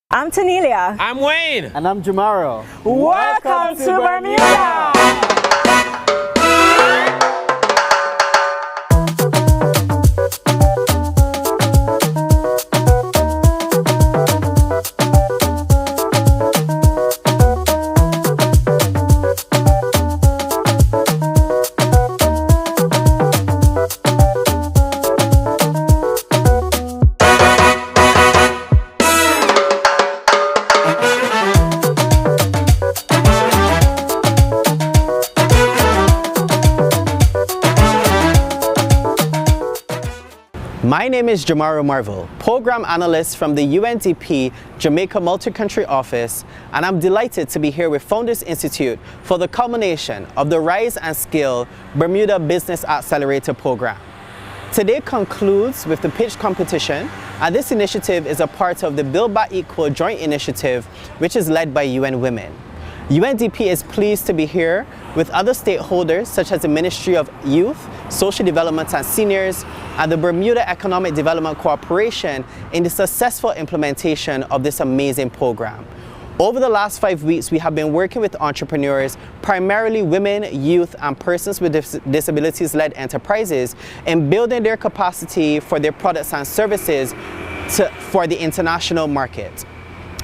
I'm Tanelia. I'm Wayne. And I'm Jamaro. Welcome to Bermuda. My name is Jamaro Marvel, Program Analyst from the UNDP Jamaica Multi-Country Office, and I'm delighted to be here with Founders Institute for the culmination of the Rise and Scale Bermuda Business Accelerator program. Today concludes with the pitch competition, and this initiative is a part of the Build Back Equal joint initiative, which is led by UN Women. UNDP is pleased to be here with other stakeholders such as the Ministry of Youth, Social Development and Seniors, and the Bermuda Economic Development Corporation in the successful implementation of this amazing program. Over the last 5 weeks, we have been working with entrepreneurs, primarily women, youth, and persons with disabilities-led enterprises, in building their capacity for their products and services for the international market.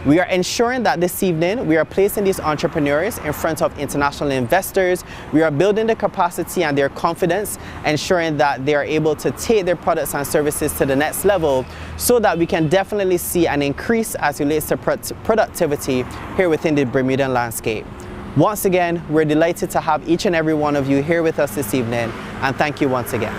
We are ensuring that this evening we are placing these entrepreneurs in front of international investors. We are building the capacity and their confidence, ensuring that they are able to take their products and services to the next level so that we can definitely see an increase as it relates to productivity here within the Bermudan landscape. Once again, we're delighted to have each and every one of you here with us this evening, and thank you once again.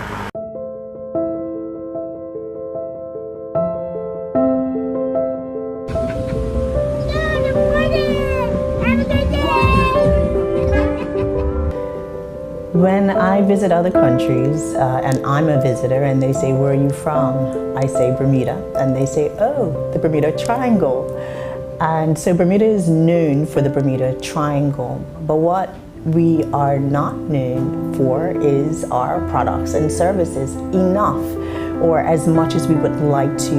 When I visit other countries, and I'm a visitor, and they say, "Where are you from?" I say, "Bermuda." And they say, "Oh, the Bermuda Triangle." And so Bermuda is known for the Bermuda Triangle. But what we are not known for is our products and services enough, or as much as we would like to.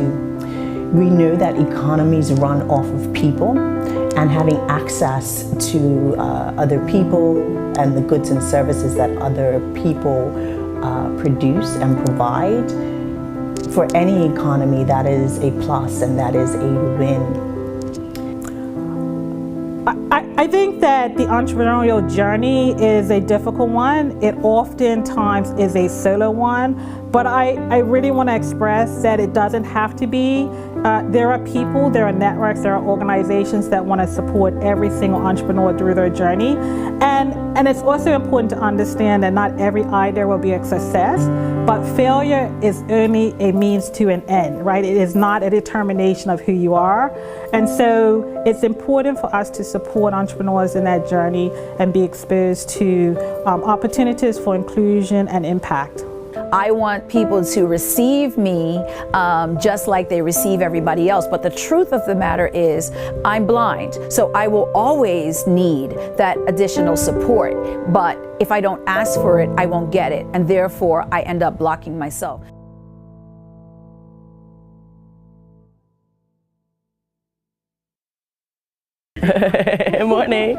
We know that economies run off of people, and having access to other people and the goods and services that other people produce and provide, for any economy, that is a plus and that is a win. I think that the entrepreneurial journey is a difficult one. It oftentimes is a solo one, but I really want to express that it doesn't have to be. There are people, there are networks, there are organizations that want to support every single entrepreneur through their journey. And it's also important to understand that not every idea will be a success, but failure is only a means to an end, right? It is not a determination of who you are. And so it's important for us to support entrepreneurs in that journey and be exposed to opportunities for inclusion and impact. I want people to receive me just like they receive everybody else. But the truth of the matter is I'm blind. So I will always need that additional support. But if I don't ask for it, I won't get it. And therefore, I end up blocking myself. Morning.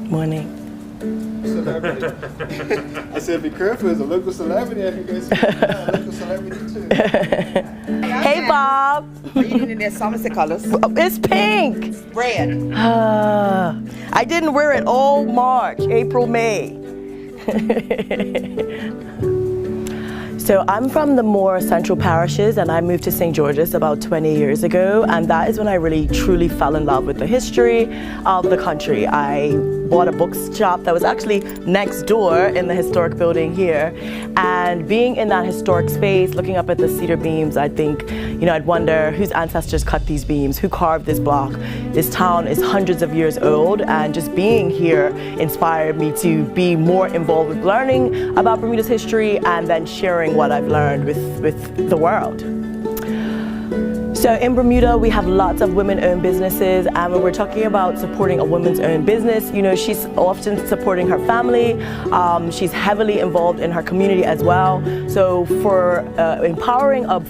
Morning. I said, be careful, it's a local celebrity. I think it's a local celebrity too. Hey, Bob. Are you eating their Somerset colors? It's pink. Red. I didn't wear it all March, April, May. So I'm from the more central parishes, and I moved to St. George's about 20 years ago, and that is when I really truly fell in love with the history of the country. I bought a bookshop that was actually next door in the historic building here, and being in that historic space, looking up at the cedar beams, I think, I'd wonder whose ancestors cut these beams, who carved this block. This town is hundreds of years old, and just being here inspired me to be more involved with learning about Bermuda's history and then sharing what I've learned with the world. So in Bermuda, we have lots of women-owned businesses, and when we're talking about supporting a woman's owned business, you know, she's often supporting her family. She's heavily involved in her community as well. So for empowering a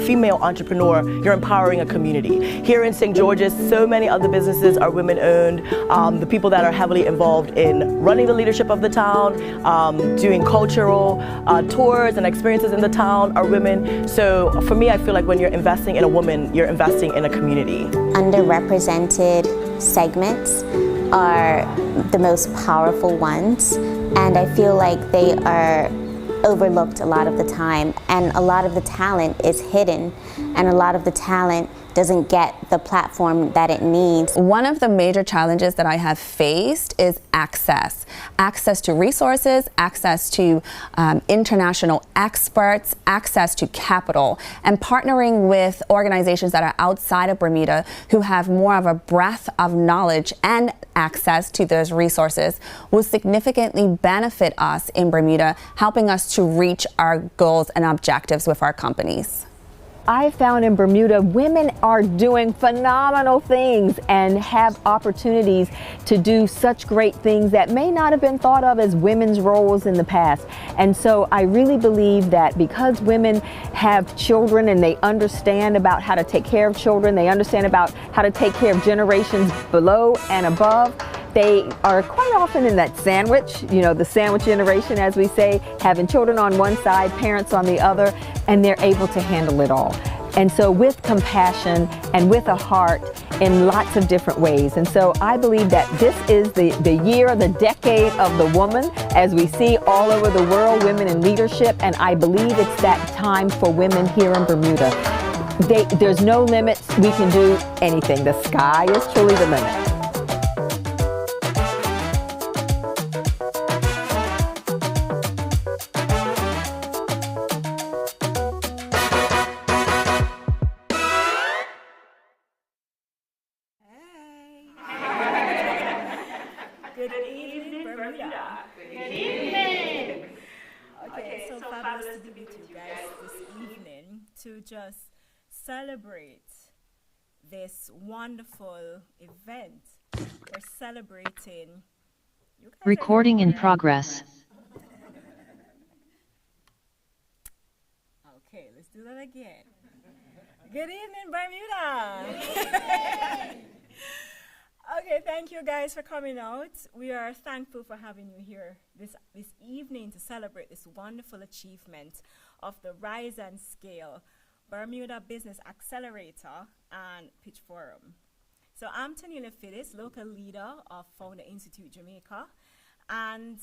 female entrepreneur, you're empowering a community. Here in St. George's, so many other businesses are women-owned. The people that are heavily involved in running the leadership of the town, doing cultural tours and experiences in the town are women. So for me, I feel like when you're investing in a woman, you're investing in a community. Underrepresented segments are the most powerful ones, and I feel like they are overlooked a lot of the time, and a lot of the talent is hidden, and a lot of the talent doesn't get the platform that it needs. One of the major challenges that I have faced is access to resources, access to international experts, access to capital, and partnering with organizations that are outside of Bermuda who have more of a breadth of knowledge and access to those resources will significantly benefit us in Bermuda, helping us to reach our goals and objectives with our companies. I found in Bermuda, women are doing phenomenal things and have opportunities to do such great things that may not have been thought of as women's roles in the past. And so I really believe that because women have children and they understand about how to take care of children, they understand about how to take care of generations below and above, they are quite often in that sandwich, you know, the sandwich generation, as we say, having children on one side, parents on the other, and they're able to handle it all. And so with compassion and with a heart in lots of different ways. And so I believe that this is the year, the decade of the woman, as we see all over the world, women in leadership. And I believe it's that time for women here in Bermuda. There's no limits. We can do anything. The sky is truly the limit. Good evening, Bermuda. Good evening. Okay, so fabulous to be with you guys this evening to just celebrate this wonderful event. We're celebrating. Recording in progress. Okay, let's do that again. Good evening, Bermuda. Okay, thank you guys for coming out. We are thankful for having you here this evening to celebrate this wonderful achievement of the Rise and Scale Bermuda Business Accelerator and Pitch Forum. So I'm Tanila Phyllis, local leader of Founder Institute Jamaica, and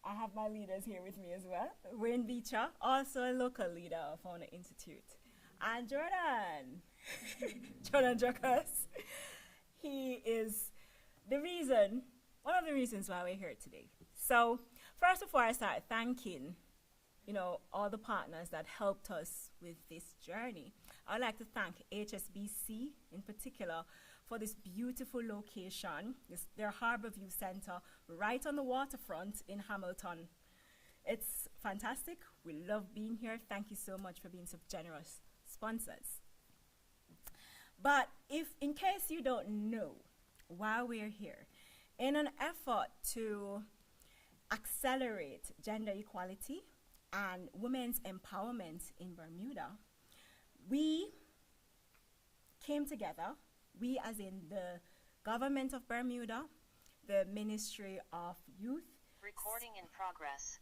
I have my leaders here with me as well. Wayne Beecher, also a local leader of Founder Institute, and Jordan, Jordan Jacques. He is one of the reasons why we're here today. So first of all, I start thanking, all the partners that helped us with this journey. I'd like to thank HSBC in particular for this beautiful location, their Harborview Center right on the waterfront in Hamilton. It's fantastic. We love being here. Thank you so much for being so generous sponsors. But in case you don't know why we're here, in an effort to accelerate gender equality and women's empowerment in Bermuda, we came together, we as in the government of Bermuda, the Ministry of Youth. Recording in progress.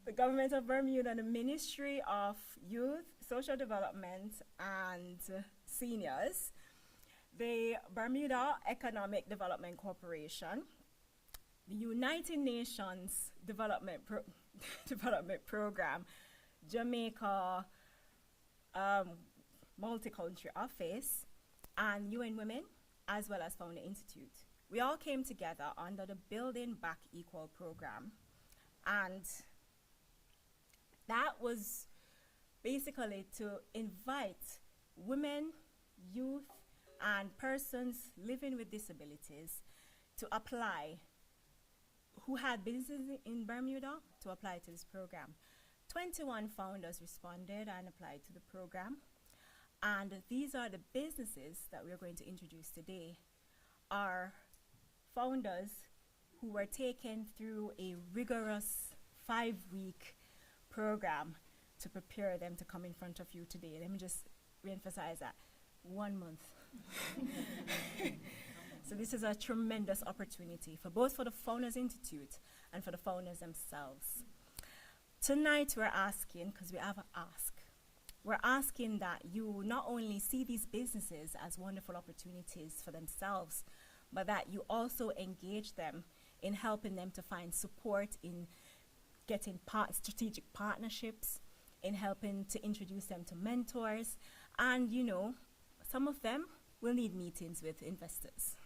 The government of Bermuda and the Ministry of Youth, Social Development and Seniors, the Bermuda Economic Development Corporation, the United Nations Development Program, Jamaica Multi-Country Office, and UN Women, as well as Founder Institute. We all came together under the Building Back Equal program, and that was basically to invite women, youth, and persons living with disabilities to apply, who had businesses in Bermuda, to apply to this program, 21 founders responded and applied to the program. And these are the businesses that we're going to introduce today. Are founders who were taken through a rigorous 5-week program to prepare them to come in front of you today. Let me just reemphasize that. 1 month. So this is a tremendous opportunity for both for the Founders Institute and for the founders themselves. Tonight we're asking, because we have an ask, we're asking that you not only see these businesses as wonderful opportunities for themselves, but that you also engage them in helping them to find support in getting strategic partnerships, in helping to introduce them to mentors, and some of them will need meetings with investors.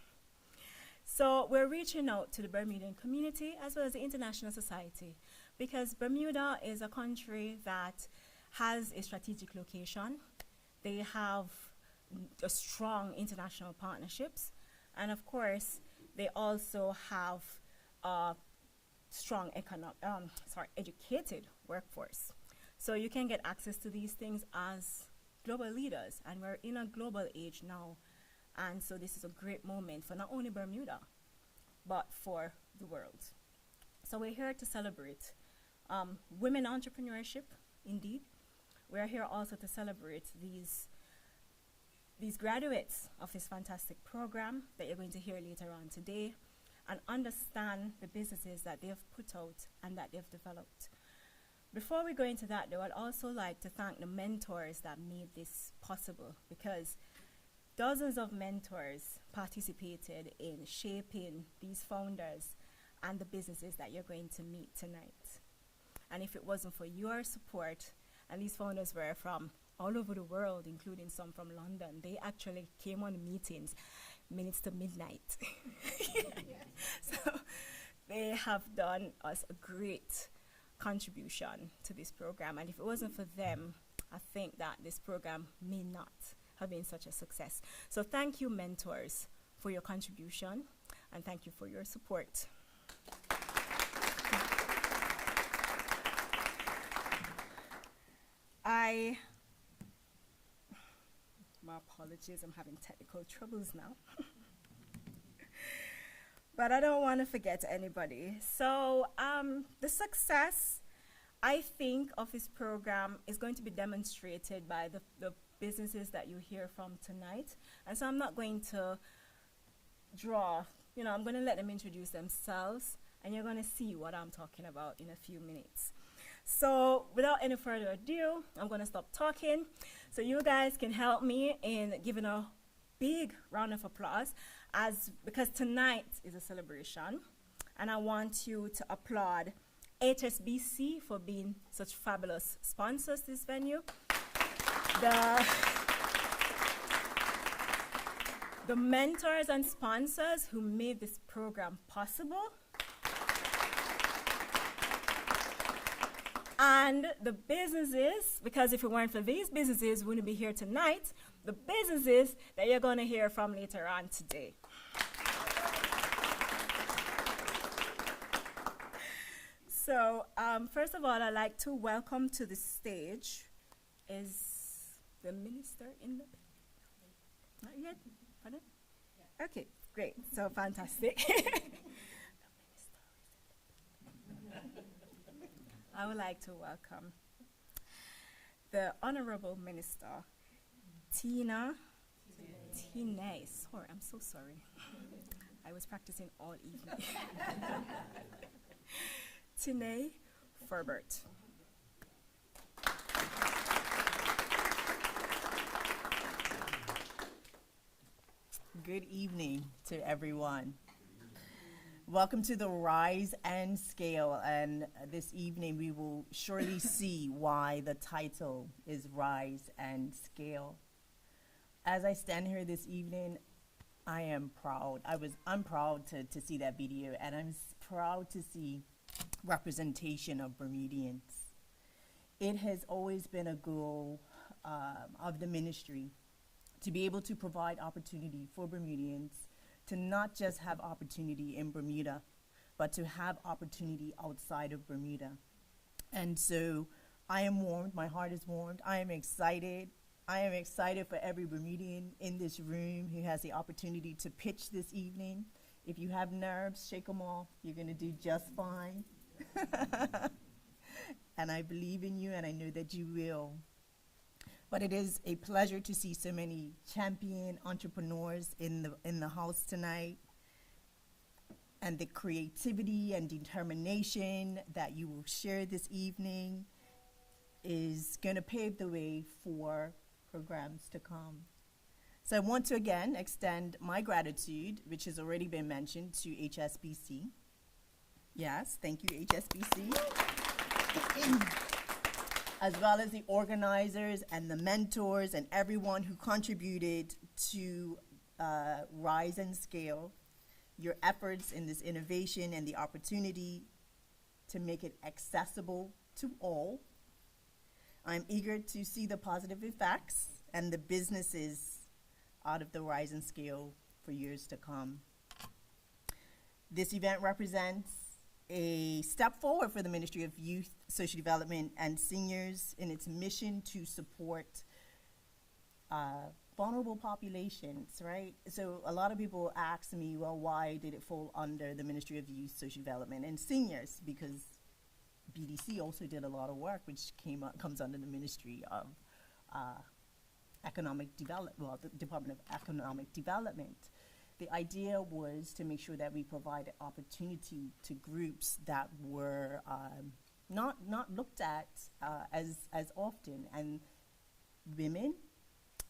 So we're reaching out to the Bermudian community as well as the international society, because Bermuda is a country that has a strategic location. They have a strong international partnerships, and of course, they also have a strong educated workforce. So you can get access to these things as global leaders, and we're in a global age now. And so this is a great moment for not only Bermuda, but for the world. So we're here to celebrate women entrepreneurship, indeed. We're here also to celebrate these graduates of this fantastic program that you're going to hear later on today, and understand the businesses that they have put out and that they've developed. Before we go into that, though, I'd also like to thank the mentors that made this possible, because dozens of mentors participated in shaping these founders and the businesses that you're going to meet tonight. And if it wasn't for your support, and these founders were from all over the world, including some from London, they actually came on the meetings minutes to midnight. So they have done us a great contribution to this program. And if it wasn't for them, I think that this program may not have been such a success. So thank you, mentors, for your contribution, and thank you for your support. My apologies, I'm having technical troubles now. But I don't want to forget anybody. So the success, I think, of this program is going to be demonstrated by the businesses that you hear from tonight. And so I'm not going to I'm going to let them introduce themselves, and you're going to see what I'm talking about in a few minutes. So without any further ado, I'm going to stop talking so you guys can help me in giving a big round of applause, because tonight is a celebration, and I want you to applaud HSBC for being such fabulous sponsors this venue. The mentors and sponsors who made this program possible, and the businesses, because if it weren't for these businesses, we wouldn't be here tonight, the businesses that you're going to hear from later on today. So first of all, I'd like to welcome to the stage is the minister in the... Not yet? Pardon? Yeah. Okay, great. So fantastic. I would like to welcome the Honorable Minister, Tina. Sorry, I'm so sorry. I was practicing all evening. Tine Ferbert. Good evening to everyone. Welcome to the Rise and Scale, and this evening we will surely see why the title is Rise and Scale. As I stand here this evening, I am proud. I'm proud to see that video, and I'm proud to see representation of Bermudians. It has always been a goal of the ministry to be able to provide opportunity for Bermudians to not just have opportunity in Bermuda, but to have opportunity outside of Bermuda. And so I am warmed. My heart is warmed. I am excited. I am excited for every Bermudian in this room who has the opportunity to pitch this evening. If you have nerves, shake them off. You're going to do just fine. And I believe in you, and I know that you will. But it is a pleasure to see so many champion entrepreneurs in the house tonight. And the creativity and determination that you will share this evening is going to pave the way for programs to come. So I want to again extend my gratitude, which has already been mentioned, to HSBC. Yes, thank you, HSBC. As well as the organizers and the mentors and everyone who contributed to Rise and Scale. Your efforts in this innovation and the opportunity to make it accessible to all. I'm eager to see the positive effects and the businesses out of the Rise and Scale for years to come. This event represents a step forward for the Ministry of Youth, Social Development, and Seniors in its mission to support vulnerable populations, right? So a lot of people ask me, well, why did it fall under the Ministry of Youth, Social Development, and Seniors? Because BDC also did a lot of work, which comes under the Ministry of Economic Development, well, the Department of Economic Development. The idea was to make sure that we provided opportunity to groups that were not looked at as often. And women,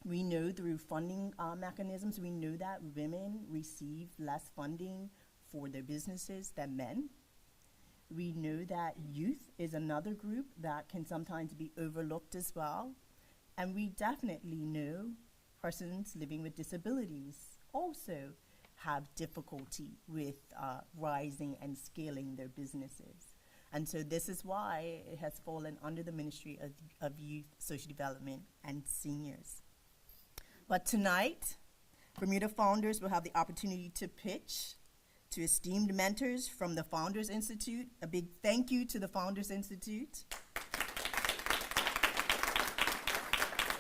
we know through funding mechanisms, we know that women receive less funding for their businesses than men. We know that youth is another group that can sometimes be overlooked as well. And we definitely know persons living with disabilities also have difficulty with rising and scaling their businesses. And so this is why it has fallen under the Ministry of Youth, Social Development, and Seniors. But tonight, Bermuda founders will have the opportunity to pitch to esteemed mentors from the Founders Institute. A big thank you to the Founders Institute.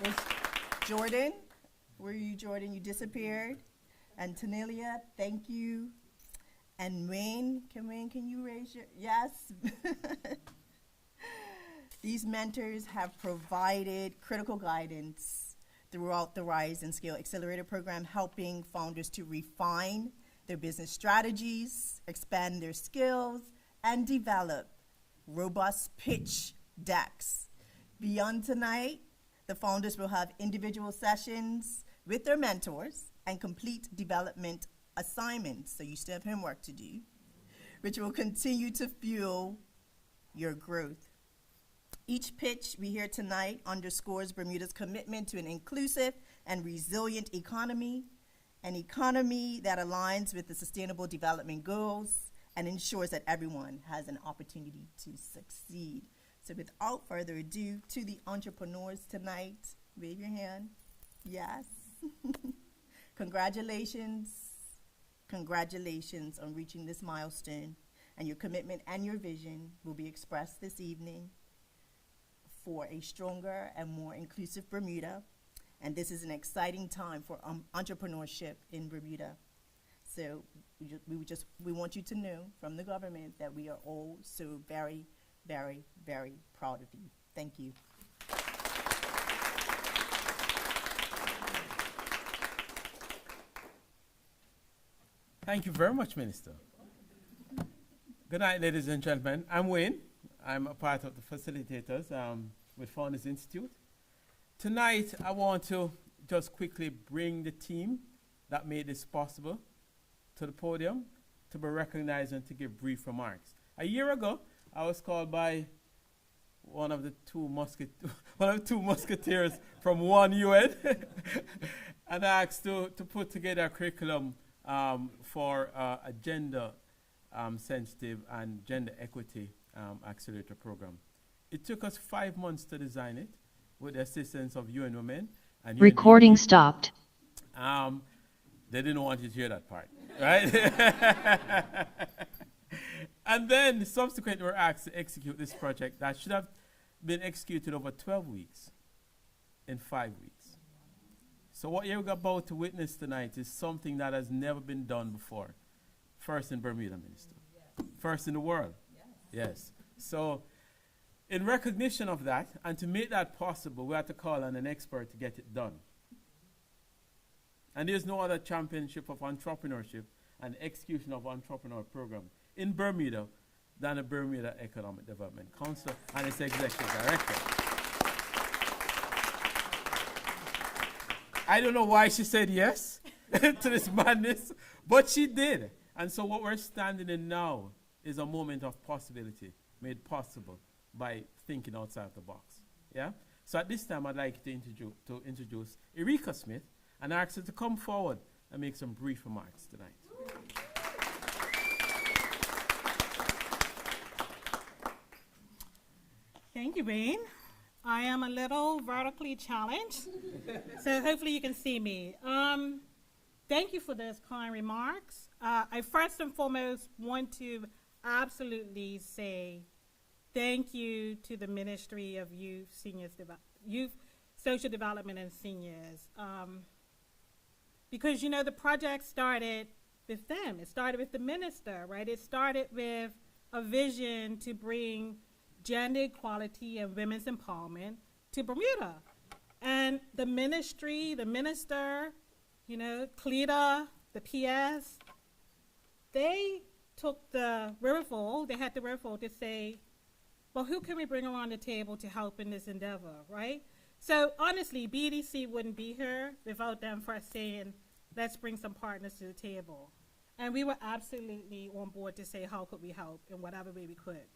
There's Jordan. Where are you, Jordan? You disappeared. And Tanelia, thank you. And Wayne, can you raise your, yes. These mentors have provided critical guidance throughout the Rise and Scale Accelerator program, helping founders to refine their business strategies, expand their skills, and develop robust pitch decks. Beyond tonight, the founders will have individual sessions with their mentors and complete development assignments, so you still have homework to do, which will continue to fuel your growth. Each pitch we hear tonight underscores Bermuda's commitment to an inclusive and resilient economy, an economy that aligns with the Sustainable Development Goals and ensures that everyone has an opportunity to succeed. So without further ado, to the entrepreneurs tonight, wave your hand. Yes. Congratulations on reaching this milestone, and your commitment and your vision will be expressed this evening for a stronger and more inclusive Bermuda. And this is an exciting time for entrepreneurship in Bermuda. So we want you to know from the government that we are all so very, very, very proud of you. Thank you. Thank you very much, Minister. Good night, ladies and gentlemen. I'm Wayne. I'm a part of the facilitators with Founders Institute. Tonight, I want to just quickly bring the team that made this possible to the podium to be recognized and to give brief remarks. A year ago, I was called by one of the two musketeers from one UN and asked to put together a curriculum for a gender sensitive and gender equity accelerator program. It took us 5 months to design it with the assistance of UN Women. And Recording stopped. They didn't want you to hear that part, right? And then subsequently were asked to execute this project that should have been executed over 12 weeks in 5 weeks. So what you're about to witness tonight is something that has never been done before. First in Bermuda, Minister. Yes. First in the world. Yes. So in recognition of that, and to make that possible, we had to call on an expert to get it done. And there's no other championship of entrepreneurship and execution of entrepreneur program in Bermuda than the Bermuda Economic Development Council and its executive director. I don't know why she said yes to this madness, but she did. And so what we're standing in now is a moment of possibility made possible by thinking outside the box. Yeah? So at this time, I'd like to introduce Erika Smith and ask her to come forward and make some brief remarks tonight. Thank you, Wayne. I am a little vertically challenged, so hopefully you can see me. Thank you for those kind remarks. I first and foremost want to absolutely say thank you to the Ministry of Youth, Youth, Social Development and Seniors. Because, you know, the project started with them. It started with the minister, right? It started with a vision to bring gender equality and women's empowerment to Bermuda. And the ministry, the minister, you know, CLEDA, the PS, they took the wherewithal, they had the wherewithal to say, well, who can we bring around the table to help in this endeavor, right? So honestly, BDC wouldn't be here without them first saying, let's bring some partners to the table. And we were absolutely on board to say, how could we help in whatever way we could.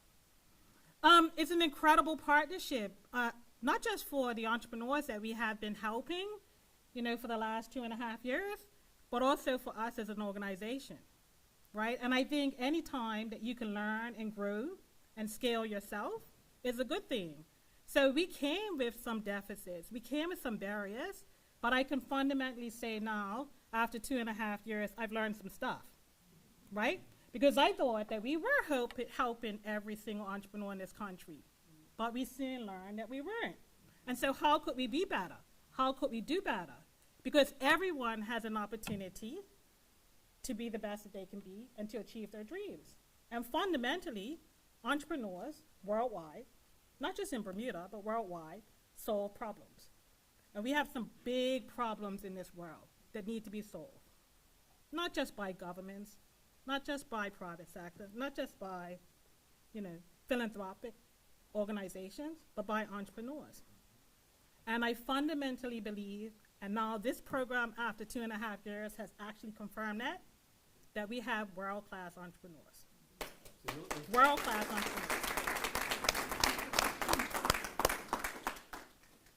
It's an incredible partnership, not just for the entrepreneurs that we have been helping, you know, for the last 2.5 years, but also for us as an organization, right? And I think any time that you can learn and grow and scale yourself is a good thing. So we came with some deficits, we came with some barriers, but I can fundamentally say now, after 2.5 years, I've learned some stuff, right? Because I thought that we were helping every single entrepreneur in this country, but we soon learned that we weren't. And so how could we be better? How could we do better? Because everyone has an opportunity to be the best that they can be and to achieve their dreams. And fundamentally, entrepreneurs worldwide, not just in Bermuda, but worldwide, solve problems. And we have some big problems in this world that need to be solved, not just by governments, not just by private sector, not just by, you know, philanthropic organizations, but by entrepreneurs. And I fundamentally believe, and now this program after 2.5 years has actually confirmed that we have world-class entrepreneurs. World-class entrepreneurs.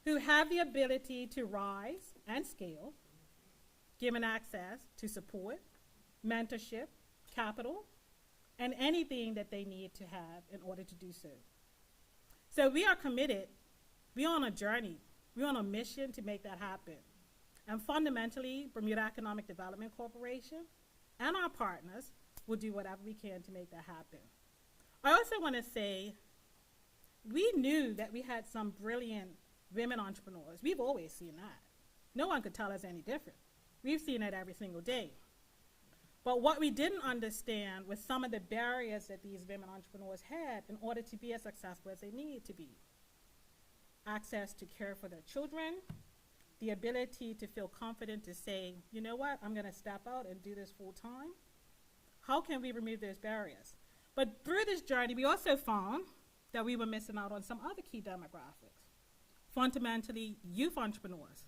Who have the ability to rise and scale, given access to support, mentorship, capital, and anything that they need to have in order to do so. So we are committed, we're on a journey, we're on a mission to make that happen. And fundamentally, Bermuda Economic Development Corporation and our partners will do whatever we can to make that happen. I also want to say, we knew that we had some brilliant women entrepreneurs. We've always seen that. No one could tell us any different. We've seen it every single day. But what we didn't understand was some of the barriers that these women entrepreneurs had in order to be as successful as they needed to be. Access to care for their children, the ability to feel confident to say, you know what, I'm going to step out and do this full time. How can we remove those barriers? But through this journey, we also found that we were missing out on some other key demographics. Fundamentally, youth entrepreneurs.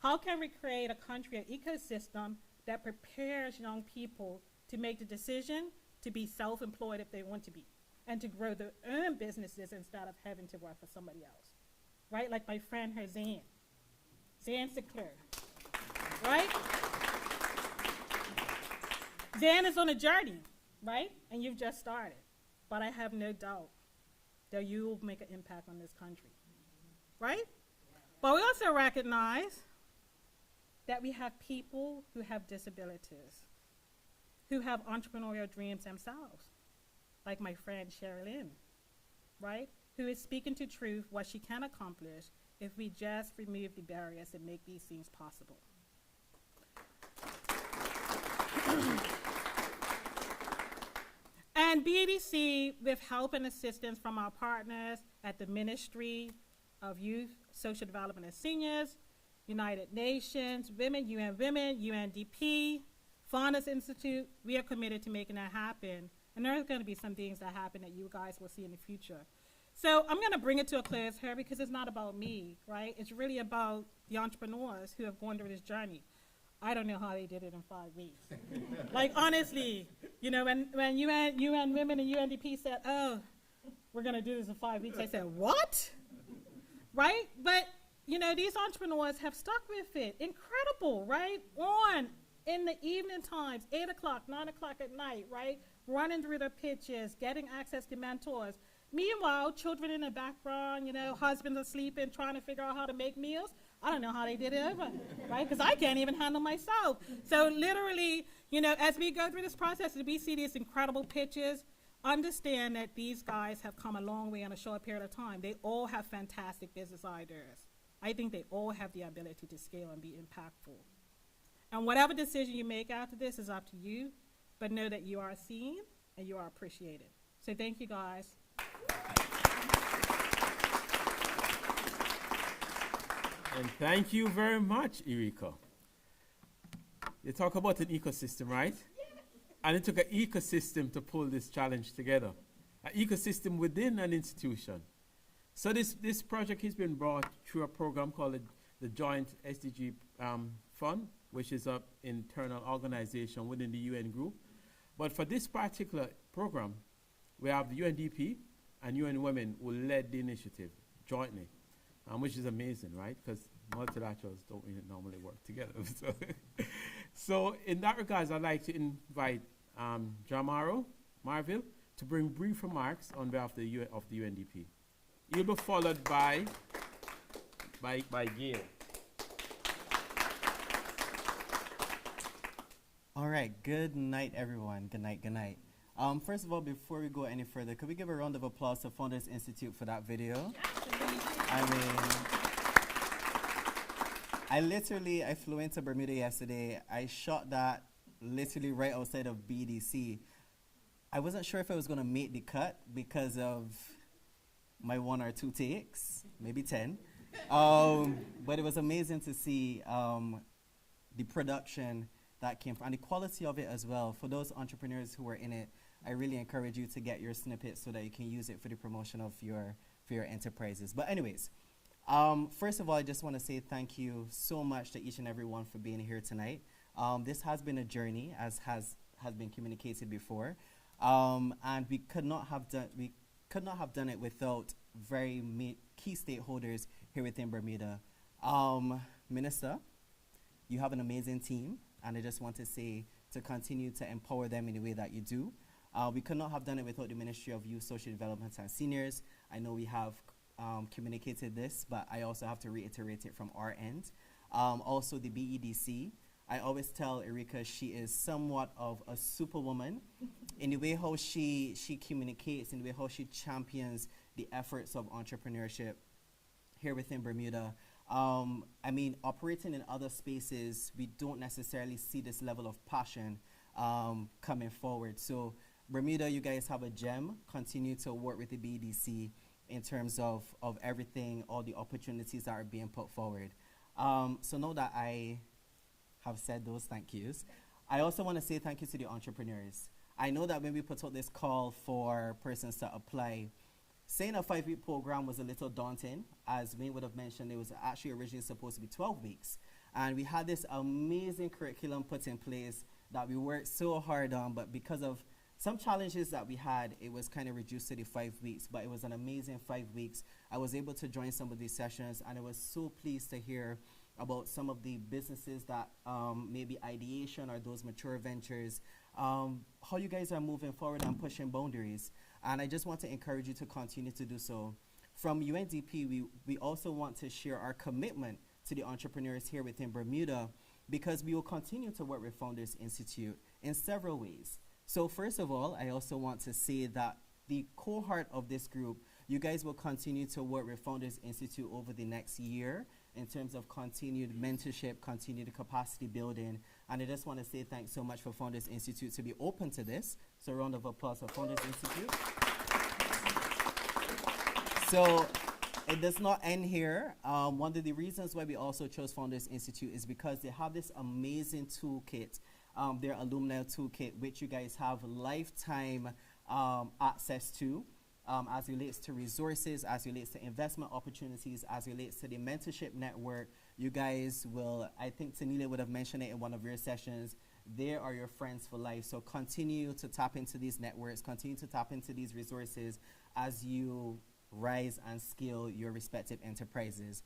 How can we create a country, an ecosystem that prepares young people to make the decision to be self-employed if they want to be, and to grow their own businesses instead of having to work for somebody else, right? Like my friend here, Zan Sinclair, right? Zan is on a journey, right? And you've just started, but I have no doubt that you will make an impact on this country, right? But we also recognize that we have people who have disabilities, who have entrepreneurial dreams themselves, like my friend Sherilyn, right? who is speaking to truth what she can accomplish if we just remove the barriers that make these things possible. And BDC, with help and assistance from our partners at the Ministry of Youth, Social Development and Seniors, United Nations, UN Women, UNDP, Faunus Institute, we are committed to making that happen. And there are going to be some things that happen that you guys will see in the future. So I'm going to bring it to a close here because it's not about me, right? It's really about the entrepreneurs who have gone through this journey. I don't know how they did it in 5 weeks. Like, honestly, you know, when UN Women and UNDP said, oh, we're going to do this in 5 weeks, I said, what? Right? But, you know, these entrepreneurs have stuck with it. Incredible, right? On in the evening times, 8 o'clock, 9 o'clock at night, right? Running through the pitches, getting access to mentors. Meanwhile, children in the background, you know, husbands are sleeping, trying to figure out how to make meals. I don't know how they did it, right? Because I can't even handle myself. So literally, you know, as we go through this process, we see these incredible pitches. Understand that these guys have come a long way in a short period of time. They all have fantastic business ideas. I think they all have the ability to scale and be impactful. And whatever decision you make after this is up to you, but know that you are seen and you are appreciated. So thank you, guys. And thank you very much, Erika. You talk about an ecosystem, right? And it took an ecosystem to pull this challenge together. An ecosystem within an institution. So this project has been brought through a program called the Joint SDG Fund, which is an internal organization within the UN group. But for this particular program, we have the UNDP and UN Women who led the initiative jointly, which is amazing, right? Because multilaterals don't really normally work together. So in that regards, I'd like to invite Jamaro Marville to bring brief remarks on behalf of the UNDP. He'll be followed by Gail. All right, good night, everyone. Good night, good night. First of all, before we go any further, could we give a round of applause to Founders Institute for that video? I mean, I flew into Bermuda yesterday. I shot that literally right outside of BDC. I wasn't sure if I was going to make the cut because of my 1 or 2 takes, maybe 10. But it was amazing to see the production that came from, and the quality of it as well. For those entrepreneurs who are in it, I really encourage you to get your snippets so that you can use it for the promotion of your enterprises. But anyways, first of all, I just want to say thank you so much to each and every one for being here tonight. This has been a journey, as has been communicated before, and we could not have done it without very key stakeholders here within Bermuda. Minister, you have an amazing team, and I just want to say to continue to empower them in the way that you do. We could not have done it without the Ministry of Youth, Social Development and Seniors. I know we have communicated this, but I also have to reiterate it from our end. Also the BEDC. I always tell Erika she is somewhat of a superwoman in the way how she communicates, in the way how she champions the efforts of entrepreneurship here within Bermuda. I mean, operating in other spaces, we don't necessarily see this level of passion coming forward. So Bermuda, you guys have a gem. Continue to work with the BDC in terms of everything, all the opportunities that are being put forward. So now that I have said those thank yous, I also want to say thank you to the entrepreneurs. I know that when we put out this call for persons to apply, saying a 5-week program was a little daunting. As Wayne would have mentioned, it was actually originally supposed to be 12 weeks. And we had this amazing curriculum put in place that we worked so hard on, but because of some challenges that we had, it was kind of reduced to the 5 weeks, but it was an amazing 5 weeks. I was able to join some of these sessions, and I was so pleased to hear about some of the businesses that maybe ideation or those mature ventures, how you guys are moving forward and pushing boundaries. And I just want to encourage you to continue to do so. From UNDP, we also want to share our commitment to the entrepreneurs here within Bermuda, because we will continue to work with Founders Institute in several ways. So first of all, I also want to say that the cohort of this group, you guys will continue to work with Founders Institute over the next year in terms of continued mentorship, continued capacity building. And I just want to say thanks so much for Founders Institute to be open to this. So a round of applause for Founders Institute. So it does not end here. One of the reasons why we also chose Founders Institute is because they have this amazing toolkit, their alumni toolkit, which you guys have lifetime access to. As relates to resources, as relates to investment opportunities, as relates to the mentorship network. You guys will, I think Tanelia would have mentioned it in one of your sessions, they are your friends for life. So continue to tap into these networks, continue to tap into these resources as you rise and scale your respective enterprises.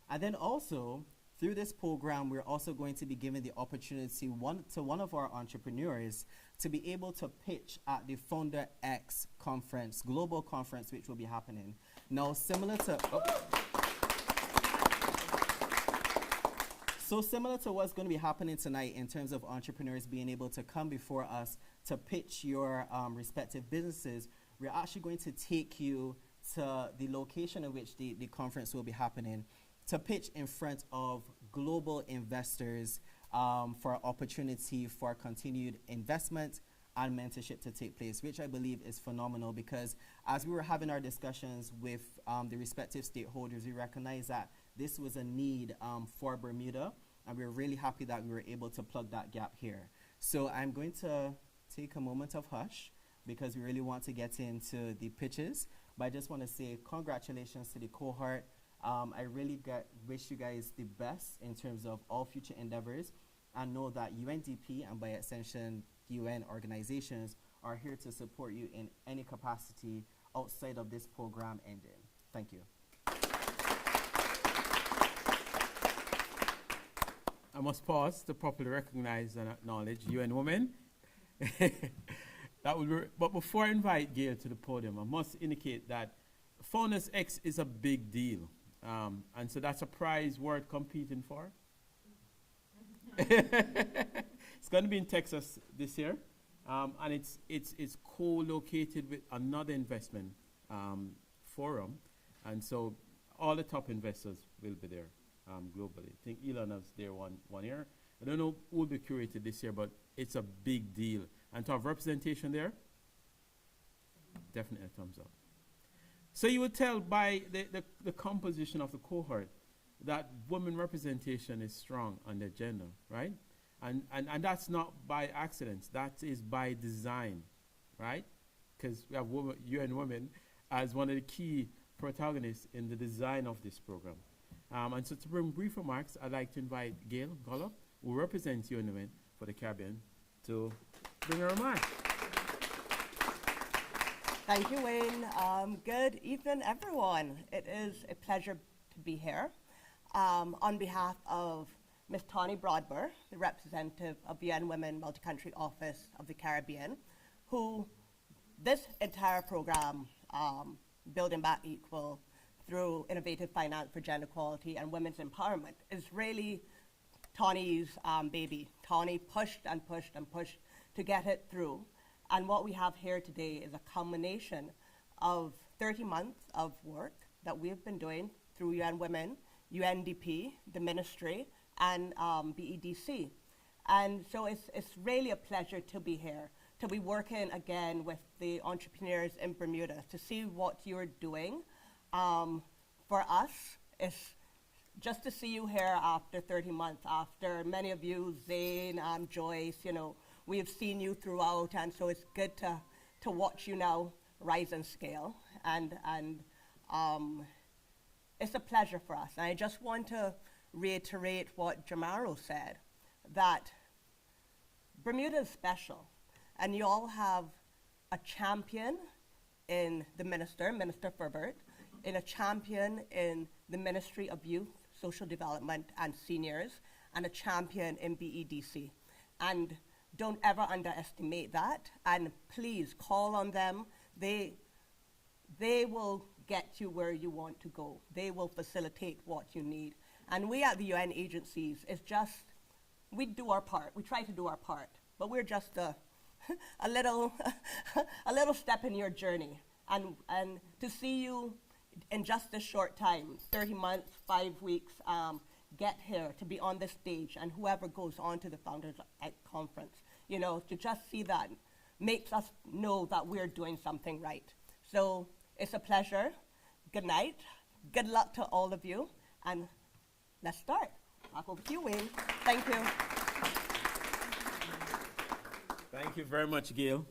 And then also, through this program, we're also going to be giving the opportunity to one of our entrepreneurs to be able to pitch at the Founder X conference, global conference, which will be happening. Now, similar to what's going to be happening tonight in terms of entrepreneurs being able to come before us to pitch your respective businesses, we're actually going to take you to the location in which the conference will be happening to pitch in front of global investors for opportunity for continued investment and mentorship to take place, which I believe is phenomenal because as we were having our discussions with the respective stakeholders, we recognize that this was a need for Bermuda, and we're really happy that we were able to plug that gap here. So I'm going to take a moment of hush because we really want to get into the pitches, but I just want to say congratulations to the cohort. I really wish you guys the best in terms of all future endeavors, and know that UNDP and by extension UN organizations are here to support you in any capacity outside of this program ending. Thank you. I must pause to properly recognize and acknowledge UN Women. But before I invite Gail to the podium, I must indicate that Founders X is a big deal. And so that's a prize worth competing for. It's going to be in Texas this year, and it's co-located with another investment forum, and so all the top investors will be there globally. I think Elon is there one year. I don't know who will be curated this year, but it's a big deal, and to have representation there, definitely a thumbs up. So you would tell by the composition of the cohort that women representation is strong on the agenda, right? And that's not by accident. That is by design, right? Because we have UN Women as one of the key protagonists in the design of this program. And so to bring brief remarks, I'd like to invite Gail Gollop, who represents UN Women for the Caribbean, to bring a remark. Thank you, Wayne. Good evening, everyone. It is a pleasure to be here. On behalf of Ms. Tawny Broadber, the representative of the UN Women Multi-Country Office of the Caribbean, who this entire program, Building Back Equal through Innovative Finance for Gender Equality and Women's Empowerment, is really Tawny's baby. Tawny pushed and pushed and pushed to get it through. And what we have here today is a culmination of 30 months of work that we've been doing through UN Women, UNDP, the Ministry, and BEDC. And so it's really a pleasure to be here, to be working again with the entrepreneurs in Bermuda, to see what you're doing. For us, it's just to see you here after 30 months, after many of you, Zane, Joyce, we have seen you throughout, and so it's good to watch you now rise and scale. And it's a pleasure for us. And I just want to reiterate what Jamaro said, that Bermuda is special, and you all have a champion in the Minister Ferbert, in a champion in the Ministry of Youth, Social Development and Seniors, and a champion in BEDC. And don't ever underestimate that, and please call on them. They will get you where you want to go. They will facilitate what you need. And we at the UN agencies, it's just, we do our part. We try to do our part, but we're just a little step in your journey. and to see you in just this short time, 30 months, 5 weeks, get here to be on this stage, and whoever goes on to the Founders Conference, you know, to just see that makes us know that we're doing something right. So it's a pleasure. Good night. Good luck to all of you, and let's start. Back over to you, Wayne. Thank you. Thank you very much, Gail.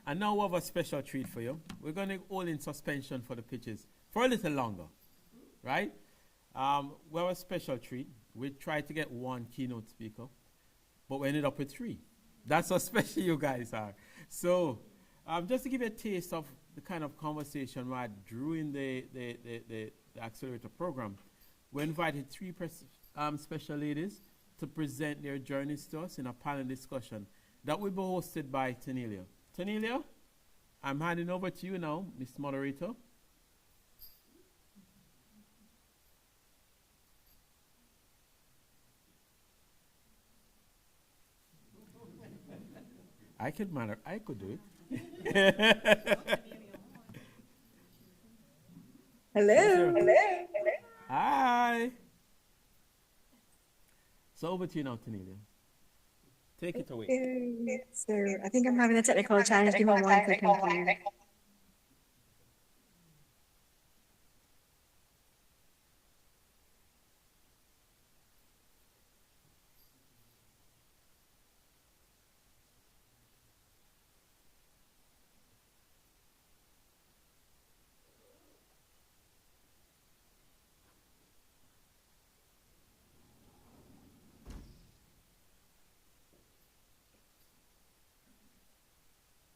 And now we have a special treat for you. We're going to hold in suspension for the pitches for a little longer, right? We have a special treat. We tried to get one keynote speaker, but we ended up with 3. That's how special you guys are. So just to give you a taste of the kind of conversation we had during the Accelerator program, we invited 3 special ladies to present their journeys to us in a panel discussion that will be hosted by Tanelia. Tanelia, I'm handing over to you now, Ms. Moderator. I could do it. Hello. Hello. Hi. So over to you now, Tanelia. Take it away. So I think I'm having a technical challenge. Give me 1 second, please.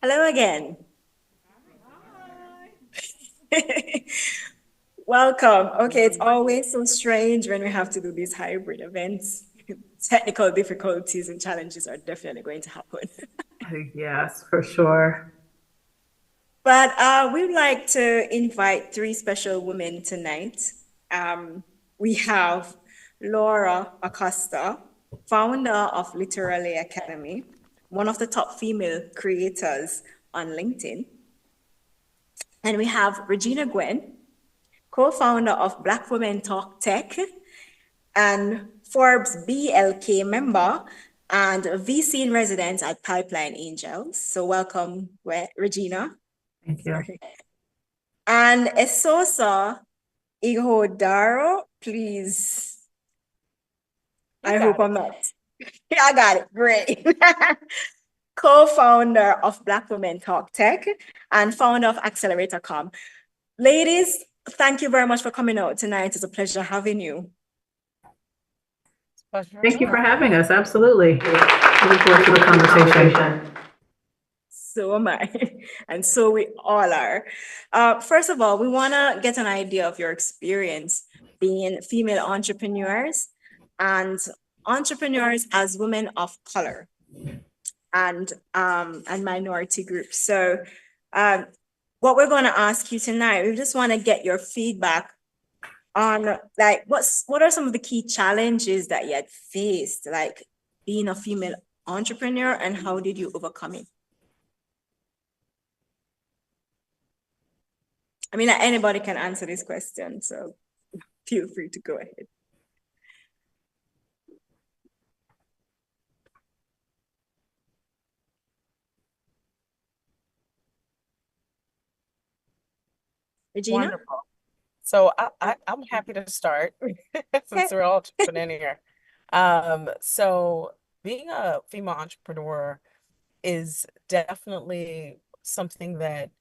Hello again. Welcome. Okay, it's always so strange when we have to do these hybrid events. Technical difficulties and challenges are definitely going to happen. Yes, for sure. But we'd like to invite 3 special women tonight. We have Laura Acosta, founder of Literally Academy, one of the top female creators on LinkedIn. And we have Regina Gwen, co-founder of Black Women Talk Tech, and Forbes BLK member and VC in residence at Pipeline Angels. So welcome, Regina. Thank you. Sorry. And Esosa Ihodaro, please. I hope I'm not. Yeah, I got it. Great. Co-founder of Black Women Talk Tech and founder of Accelerator. Ladies, thank you very much for coming out tonight. It's a pleasure having you. Thank you for having us. Absolutely. Looking forward to the conversation. So am I, and so we all are. First of all, we want to get an idea of your experience being female entrepreneurs and entrepreneurs as women of color and minority groups. So what we're going to ask you tonight, we just want to get your feedback on like what are some of the key challenges that you had faced, like being a female entrepreneur, and how did you overcome it? I mean, like, anybody can answer this question, so feel free to go ahead. Regina? Wonderful. So I'm happy to start since we're all entrepreneurs here. So being a female entrepreneur is definitely something that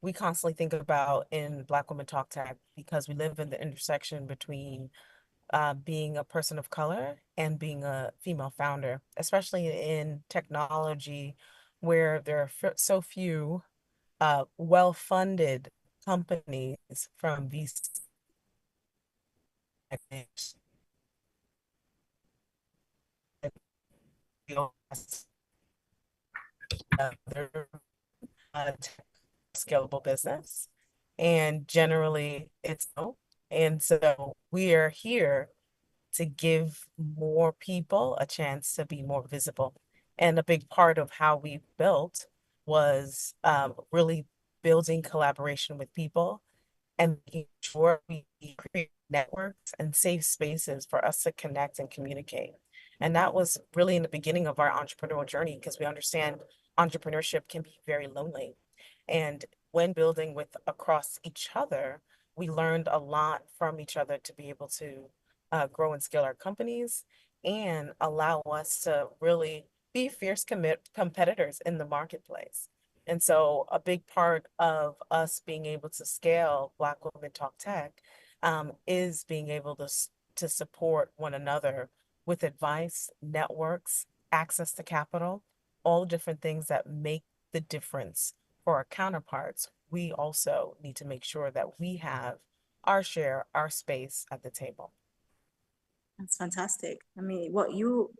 we constantly think about in Black Women Talk Tech, because we live in the intersection between being a person of color and being a female founder, especially in technology where there are so few well-funded companies from VC. They're a scalable business, and generally it's no. And so we are here to give more people a chance to be more visible. And a big part of how we built was really building collaboration with people and making sure we create networks and safe spaces for us to connect and communicate. And that was really in the beginning of our entrepreneurial journey, because we understand entrepreneurship can be very lonely. And when building with across each other, we learned a lot from each other to be able to grow and scale our companies and allow us to really be fierce competitors in the marketplace. And so a big part of us being able to scale Black Women Talk Tech is being able to support one another with advice, networks, access to capital, all different things that make the difference for our counterparts. We also need to make sure that we have our share, our space at the table. That's fantastic. I mean, what you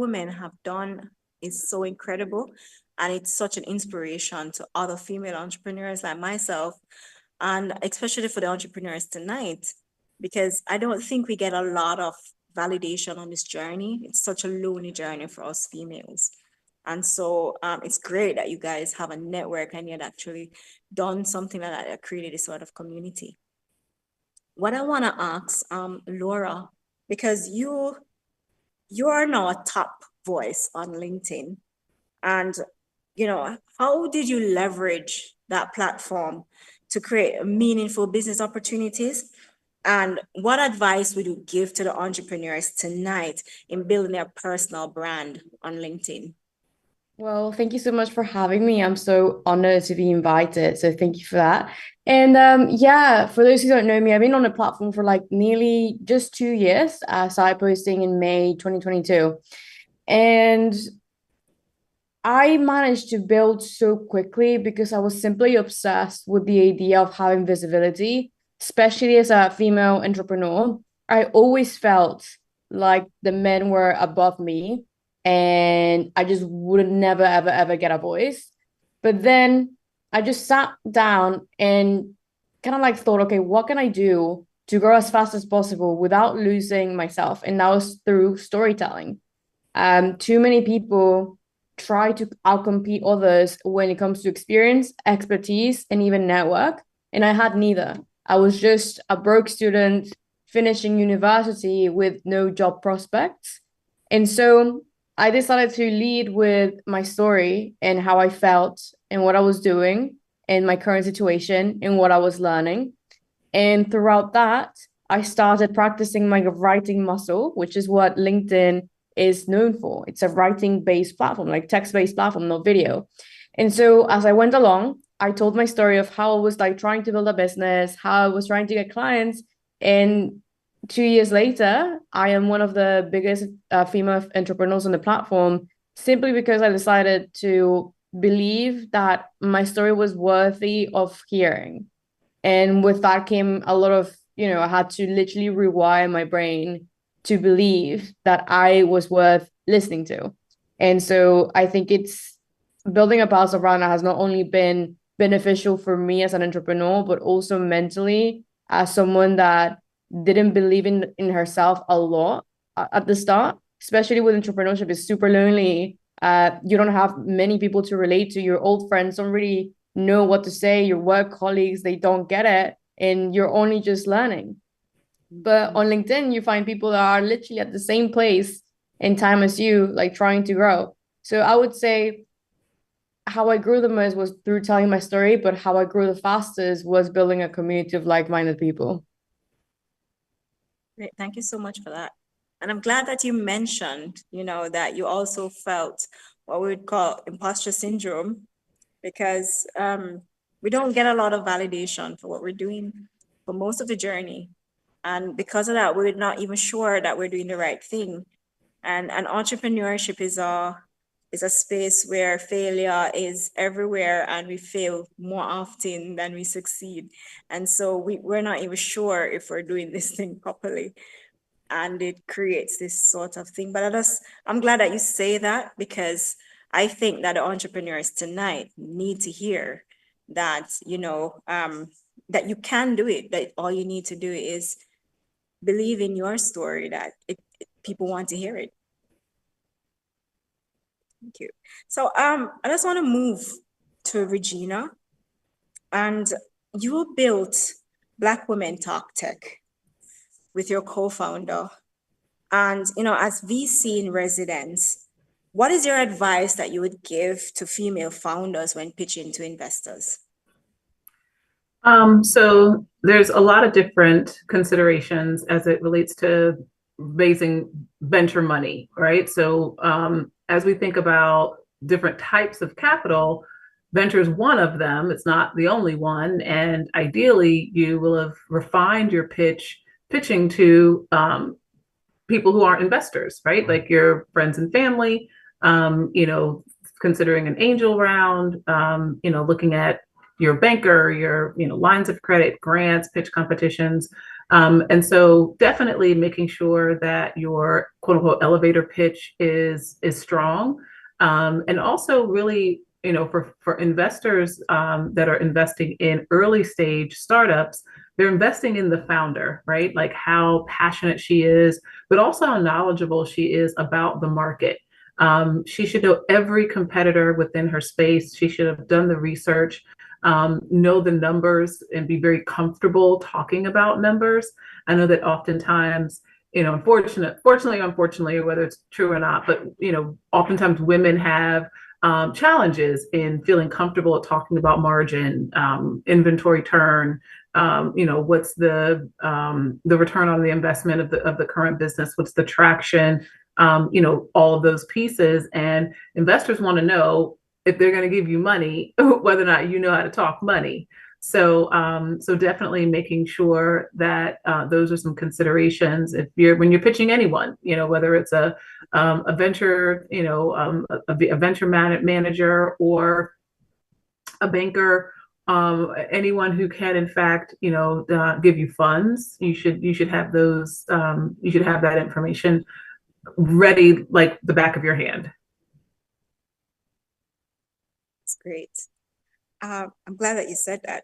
women have done is so incredible, and it's such an inspiration to other female entrepreneurs like myself, and especially for the entrepreneurs tonight, because I don't think we get a lot of validation on this journey. It's such a lonely journey for us females. And so it's great that you guys have a network and you've actually done something like that created this sort of community. What I want to ask Laura, because you are now a top voice on LinkedIn, and how did you leverage that platform to create meaningful business opportunities? And what advice would you give to the entrepreneurs tonight in building their personal brand on LinkedIn? Well, thank you so much for having me. I'm so honored to be invited. So thank you for that. And yeah, for those who don't know me, I've been on the platform for like nearly just 2 years. I started posting in May 2022. And I managed to build so quickly because I was simply obsessed with the idea of having visibility, especially as a female entrepreneur. I always felt like the men were above me and I just would never, ever, ever get a voice. But then I just sat down and kind of like thought, okay, what can I do to grow as fast as possible without losing myself? And that was through storytelling. Too many people try to outcompete others when it comes to experience, expertise, and even network. And I had neither. I was just a broke student finishing university with no job prospects. And so I decided to lead with my story and how I felt and what I was doing and my current situation and what I was learning. And throughout that, I started practicing my writing muscle, which is what LinkedIn is known for. It's a writing-based platform, like text-based platform, not video. And so as I went along, I told my story of how I was like trying to build a business, how I was trying to get clients. And 2 years later, I am one of the biggest female entrepreneurs on the platform, simply because I decided to believe that my story was worthy of hearing. And with that came a lot of, I had to literally rewire my brain to believe that I was worth listening to. And so I think it's building a personal brand has not only been beneficial for me as an entrepreneur, but also mentally as someone that didn't believe in herself a lot at the start, especially with entrepreneurship. It's super lonely. You don't have many people to relate to. Your old friends don't really know what to say. Your work colleagues, they don't get it. And you're only just learning. But on LinkedIn, you find people that are literally at the same place in time as you, like trying to grow. So I would say how I grew the most was through telling my story, but how I grew the fastest was building a community of like-minded people. Great. Thank you so much for that. And I'm glad that you mentioned, that you also felt what we would call imposter syndrome, because we don't get a lot of validation for what we're doing for most of the journey. And because of that, we're not even sure that we're doing the right thing. And entrepreneurship is a space where failure is everywhere, and we fail more often than we succeed. And so we're not even sure if we're doing this thing properly. And it creates this sort of thing. But I'm glad that you say that, because I think that the entrepreneurs tonight need to hear that, that you can do it, that all you need to do is believe in your story, that people want to hear it. Thank you. So I just want to move to Regina. And you built Black Women Talk Tech with your co-founder. And, as VC in residence, what is your advice that you would give to female founders when pitching to investors? So there's a lot of different considerations as it relates to raising venture money, right? So as we think about different types of capital, venture is one of them. It's not the only one. And ideally, you will have refined your pitching to people who aren't investors, right? Like your friends and family, considering an angel round, looking at your banker, your lines of credit, grants, pitch competitions. And so definitely making sure that your quote unquote elevator pitch is strong. And also really, for investors that are investing in early stage startups, they're investing in the founder, right? Like how passionate she is, but also how knowledgeable she is about the market. She should know every competitor within her space. She should have done the research, know the numbers, and be very comfortable talking about numbers. I know that oftentimes, unfortunately, whether it's true or not, but oftentimes women have challenges in feeling comfortable at talking about margin, inventory turn, what's the return on the investment of the current business, what's the traction, all of those pieces. And investors want to know if they're going to give you money, whether or not you know how to talk money. So definitely making sure that those are some considerations when you're pitching anyone, whether it's a venture, a venture manager or a banker, anyone who can in fact, give you funds. You should have those. You should have that information ready, like the back of your hand. That's great. I'm glad that you said that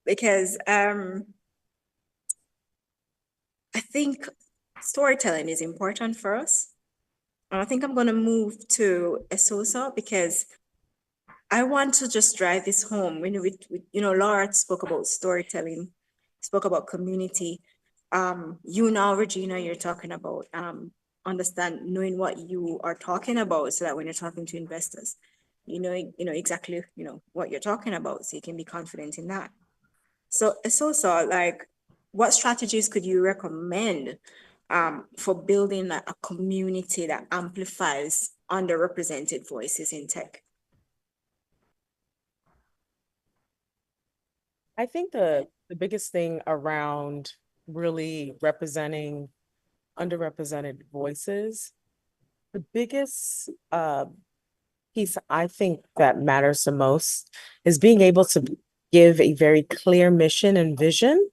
because I think storytelling is important for us. And I think I'm going to move to Esosa because I want to just drive this home. When Laura spoke about storytelling, spoke about community. You now, Regina, you're talking about knowing what you are talking about, so that when you're talking to investors, you know exactly what you're talking about, so you can be confident in that. So like, what strategies could you recommend for building a community that amplifies underrepresented voices in tech? I think the biggest thing around really representing underrepresented voices, the biggest piece I think that matters the most is being able to give a very clear mission and vision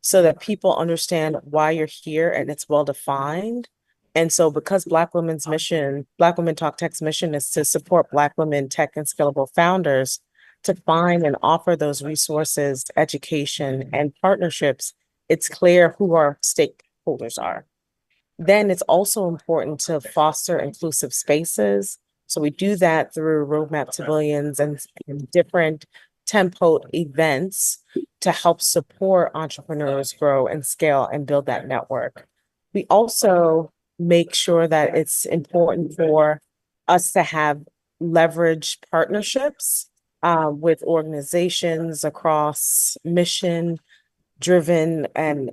so that people understand why you're here and it's well defined. And so because Black Women Talk Tech's mission is to support Black women tech and scalable founders to find and offer those resources, education, and partnerships, it's clear who our stakeholders are. Then it's also important to foster inclusive spaces. So we do that through Roadmap to Billions and different tempo events to help support entrepreneurs grow and scale and build that network. We also make sure that it's important for us to have leverage partnerships with organizations across mission-driven and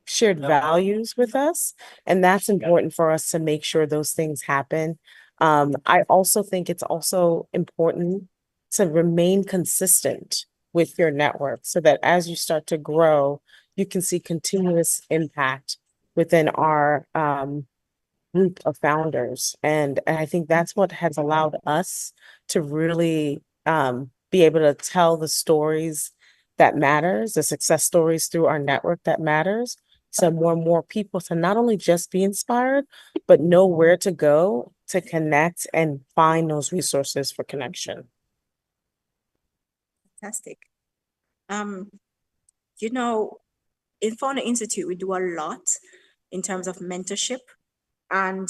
shared values with us. And that's important for us to make sure those things happen. I also think it's also important to remain consistent with your network so that as you start to grow, you can see continuous impact within our group of founders. And I think that's what has allowed us to really be able to tell the stories that matters, the success stories through our network that matters, so more and more people to not only just be inspired, but know where to go to connect and find those resources for connection. Fantastic. In Founder Institute, we do a lot in terms of mentorship, and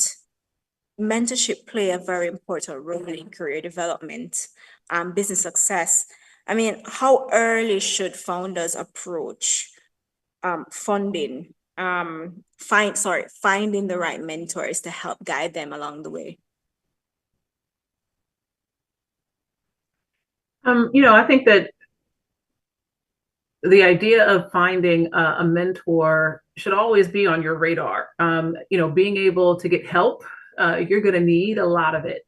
mentorship play a very important role in career development and business success. I mean, how early should founders approach funding, finding the right mentors to help guide them along the way? I think that the idea of finding a mentor should always be on your radar. Being able to get help, you're going to need a lot of it.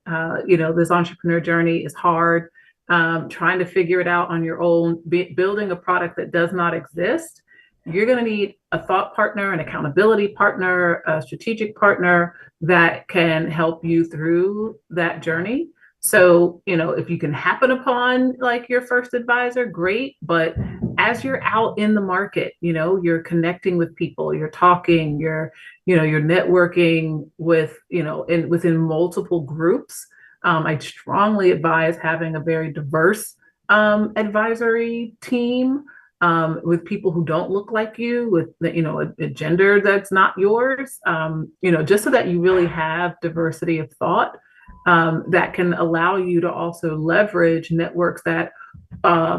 This entrepreneur journey is hard. Trying to figure it out on your own, building a product that does not exist. You're going to need a thought partner, an accountability partner, a strategic partner that can help you through that journey. So, if you can happen upon like your first advisor, great. But as you're out in the market, you're connecting with people, you're talking, you're networking with, within multiple groups. I strongly advise having a very diverse advisory team with people who don't look like you, with a gender that's not yours, just so that you really have diversity of thought that can allow you to also leverage networks that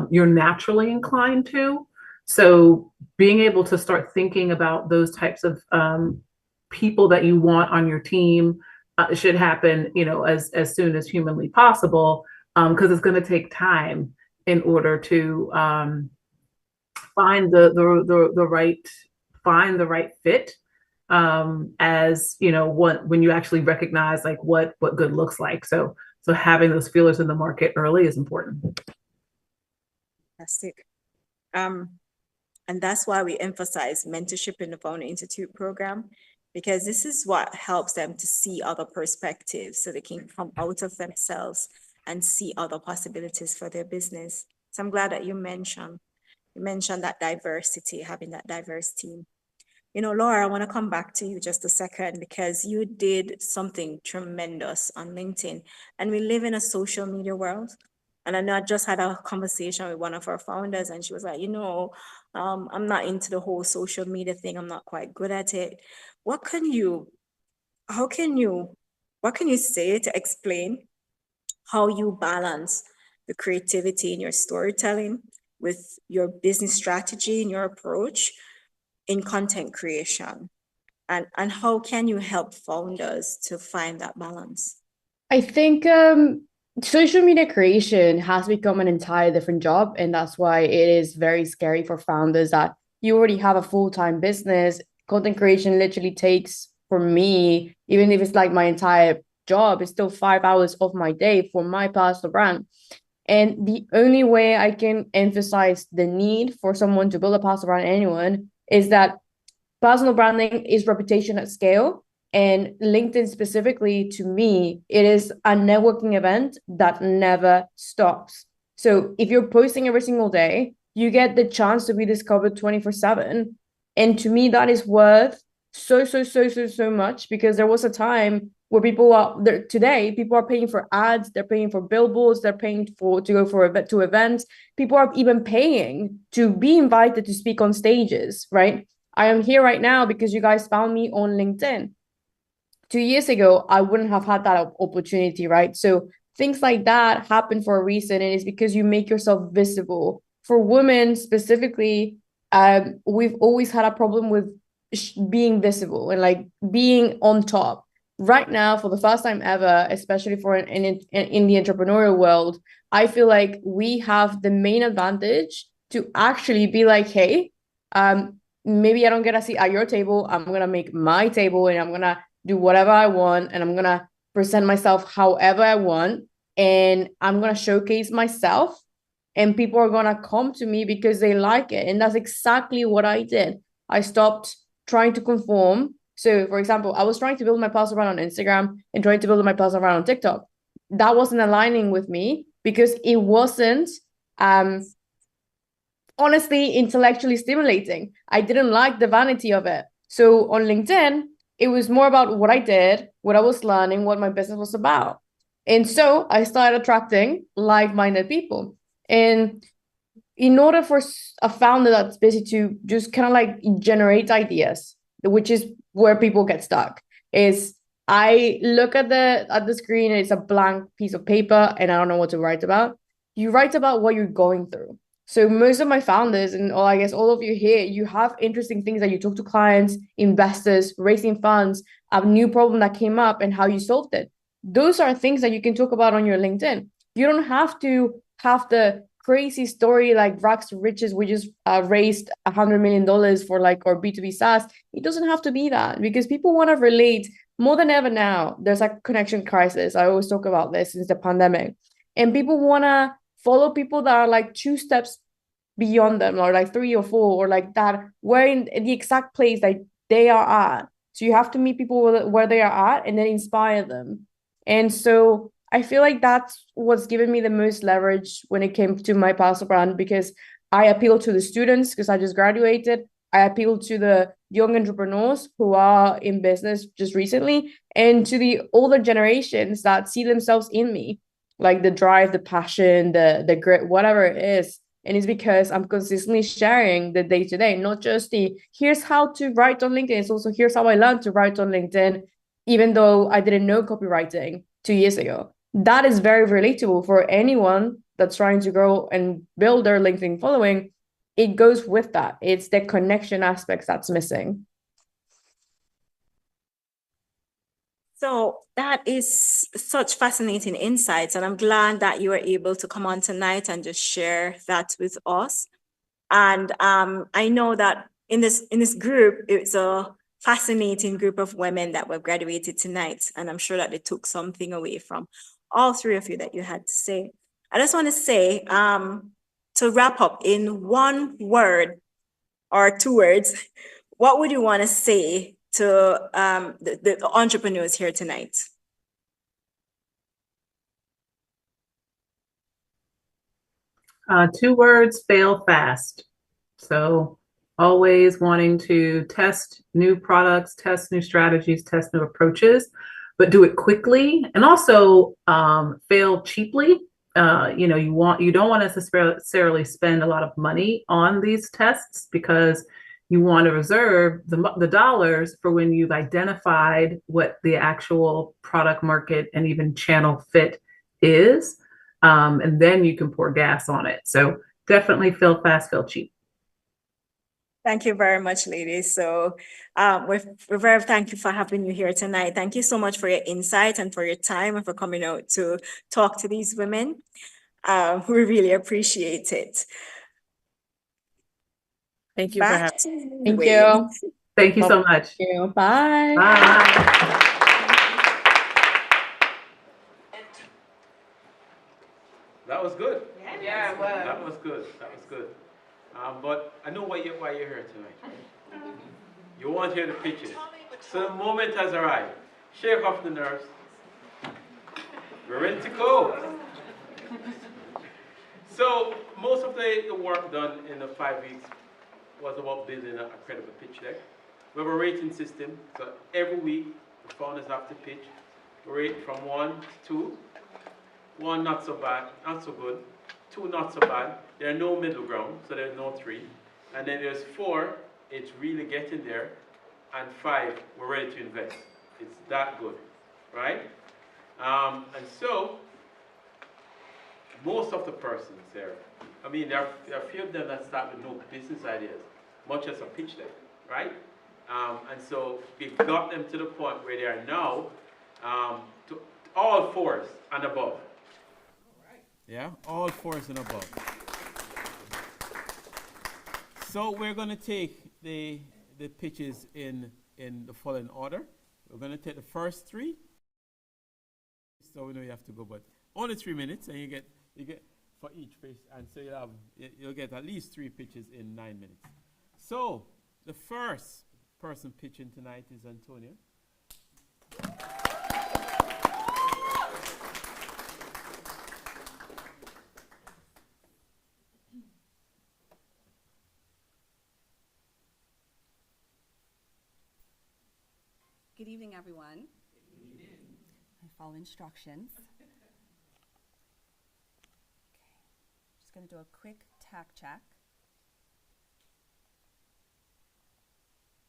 you're naturally inclined to. So being able to start thinking about those types of people that you want on your team should happen, as soon as humanly possible, because it's going to take time in order to find the right fit. As when you actually recognize like what good looks like. So having those feelers in the market early is important. Fantastic. And that's why we emphasize mentorship in the Founder Institute program, because this is what helps them to see other perspectives so they can come out of themselves and see other possibilities for their business. So I'm glad that you mentioned that diversity, having that diverse team. Laura, I want to come back to you just a second, because you did something tremendous on LinkedIn, and we live in a social media world. And I know I just had a conversation with one of our founders, and she was like, I'm not into the whole social media thing. I'm not quite good at it. What can you say to explain how you balance the creativity in your storytelling with your business strategy and your approach in content creation? And how can you help founders to find that balance? I think social media creation has become an entirely different job, and that's why it is very scary for founders that you already have a full-time business. Content creation literally takes, for me, even if it's like my entire job, it's still 5 hours of my day for my personal brand. And the only way I can emphasize the need for someone to build a personal brand, anyone, is that personal branding is reputation at scale. And LinkedIn specifically, to me, it is a networking event that never stops. So if you're posting every single day, you get the chance to be discovered 24/7. And to me, that is worth so much, because there was a time where people are there. Today, people are paying for ads, they're paying for billboards, they're paying to go to events. People are even paying to be invited to speak on stages, right? I am here right now because you guys found me on LinkedIn. 2 years ago, I wouldn't have had that opportunity, right? So things like that happen for a reason, and it's because you make yourself visible. For women specifically, we've always had a problem with being visible and like being on top. Right now, for the first time ever, especially for in the entrepreneurial world, I feel like we have the main advantage to actually be like, hey, maybe I don't get a seat at your table. I'm gonna make my table, and I'm gonna do whatever I want, and I'm gonna present myself however I want, and I'm gonna showcase myself, and people are gonna come to me because they like it. And that's exactly what I did. I stopped trying to conform. So for example, I was trying to build my personal brand on Instagram and trying to build my personal brand on TikTok. That wasn't aligning with me because it wasn't honestly intellectually stimulating. I didn't like the vanity of it. So on LinkedIn, it was more about what I did, what I was learning, what my business was about. And so I started attracting like-minded people. And in order for a founder that's busy to just kind of like generate ideas, which is where people get stuck, is I look at the screen and it's a blank piece of paper and I don't know what to write about. you write about what you're going through. So most of my founders and I guess all of you here, you have interesting things that you talk to clients, investors, raising funds, a new problem that came up and how you solved it. Those are things that you can talk about on your LinkedIn. You don't have to have the crazy story like rags to riches. We just raised $100 million for like our B2B SaaS. It doesn't have to be that because people want to relate more than ever now. There's a connection crisis. I always talk about this since the pandemic. And people want to follow people that are like 2 steps beyond them or like 3 or 4 or like that we're in the exact place that they are at. So you have to meet people where they are at and then inspire them. And so I feel like that's what's given me the most leverage when it came to my personal brand, because I appeal to the students because I just graduated. I appeal to the young entrepreneurs who are in business just recently and to the older generations that see themselves in me, like the drive, the passion, the grit, whatever it is. And it's because I'm consistently sharing the day-to-day, not just the here's how to write on LinkedIn. It's also here's how I learned to write on LinkedIn, even though I didn't know copywriting 2 years ago. That is very relatable for anyone that's trying to grow and build their LinkedIn following. It goes with that. It's the connection aspects that's missing. So that is such fascinating insights, and I'm glad that you were able to come on tonight and just share that with us. And I know that in this group, it's a fascinating group of women that were graduated tonight, and I'm sure that they took something away from all 3 of you that you had to say. I just want to say, to wrap up in 1 word or 2 words, what would you want to say to the entrepreneurs here tonight? Two words: fail fast. So always wanting to test new products, test new strategies, test new approaches, but do it quickly, and also fail cheaply. You don't want to necessarily spend a lot of money on these tests because you want to reserve the dollars for when you've identified what the actual product market and even channel fit is. And then you can pour gas on it. So definitely fail fast, fail cheap. Thank you very much, ladies. So we're very thankful for having you here tonight. Thank you so much for your insight and for your time and for coming out to talk to these women. We really appreciate it. Thank you for having me. Thank you. Thank you so much. Thank you. Bye. Bye. That was good. Yeah, it was. That was good. That was good. But I know why you're here tonight, right? You want to hear the pitches. So the moment has arrived. Shake off the nerves. We're ready to go. So most of the work done in the 5 weeks was about building a credible pitch deck. We have a rating system. So every week, the founders have to pitch. We rate from 1 to 2. 1 not so bad, not so good. 2 not so bad. There are no middle ground, so there's no 3. And then there's 4, it's really getting there. And 5, we're ready to invest. It's that good, right? And so, most of the persons there, I mean, there are a few of them that start with no business ideas, much as a pitch deck, right? And so we've got them to the point where they are now to all 4s and above. Yeah, all 4s and above. So we're going to take the pitches in the following order. We're going to take the first 3. So we know you have to go, but only 3 minutes, and you get for each pitch, and so you'll get at least 3 pitches in 9 minutes. So the first person pitching tonight is Antonia. Good evening, everyone. I follow instructions. Okay. Just going to do a quick tack check.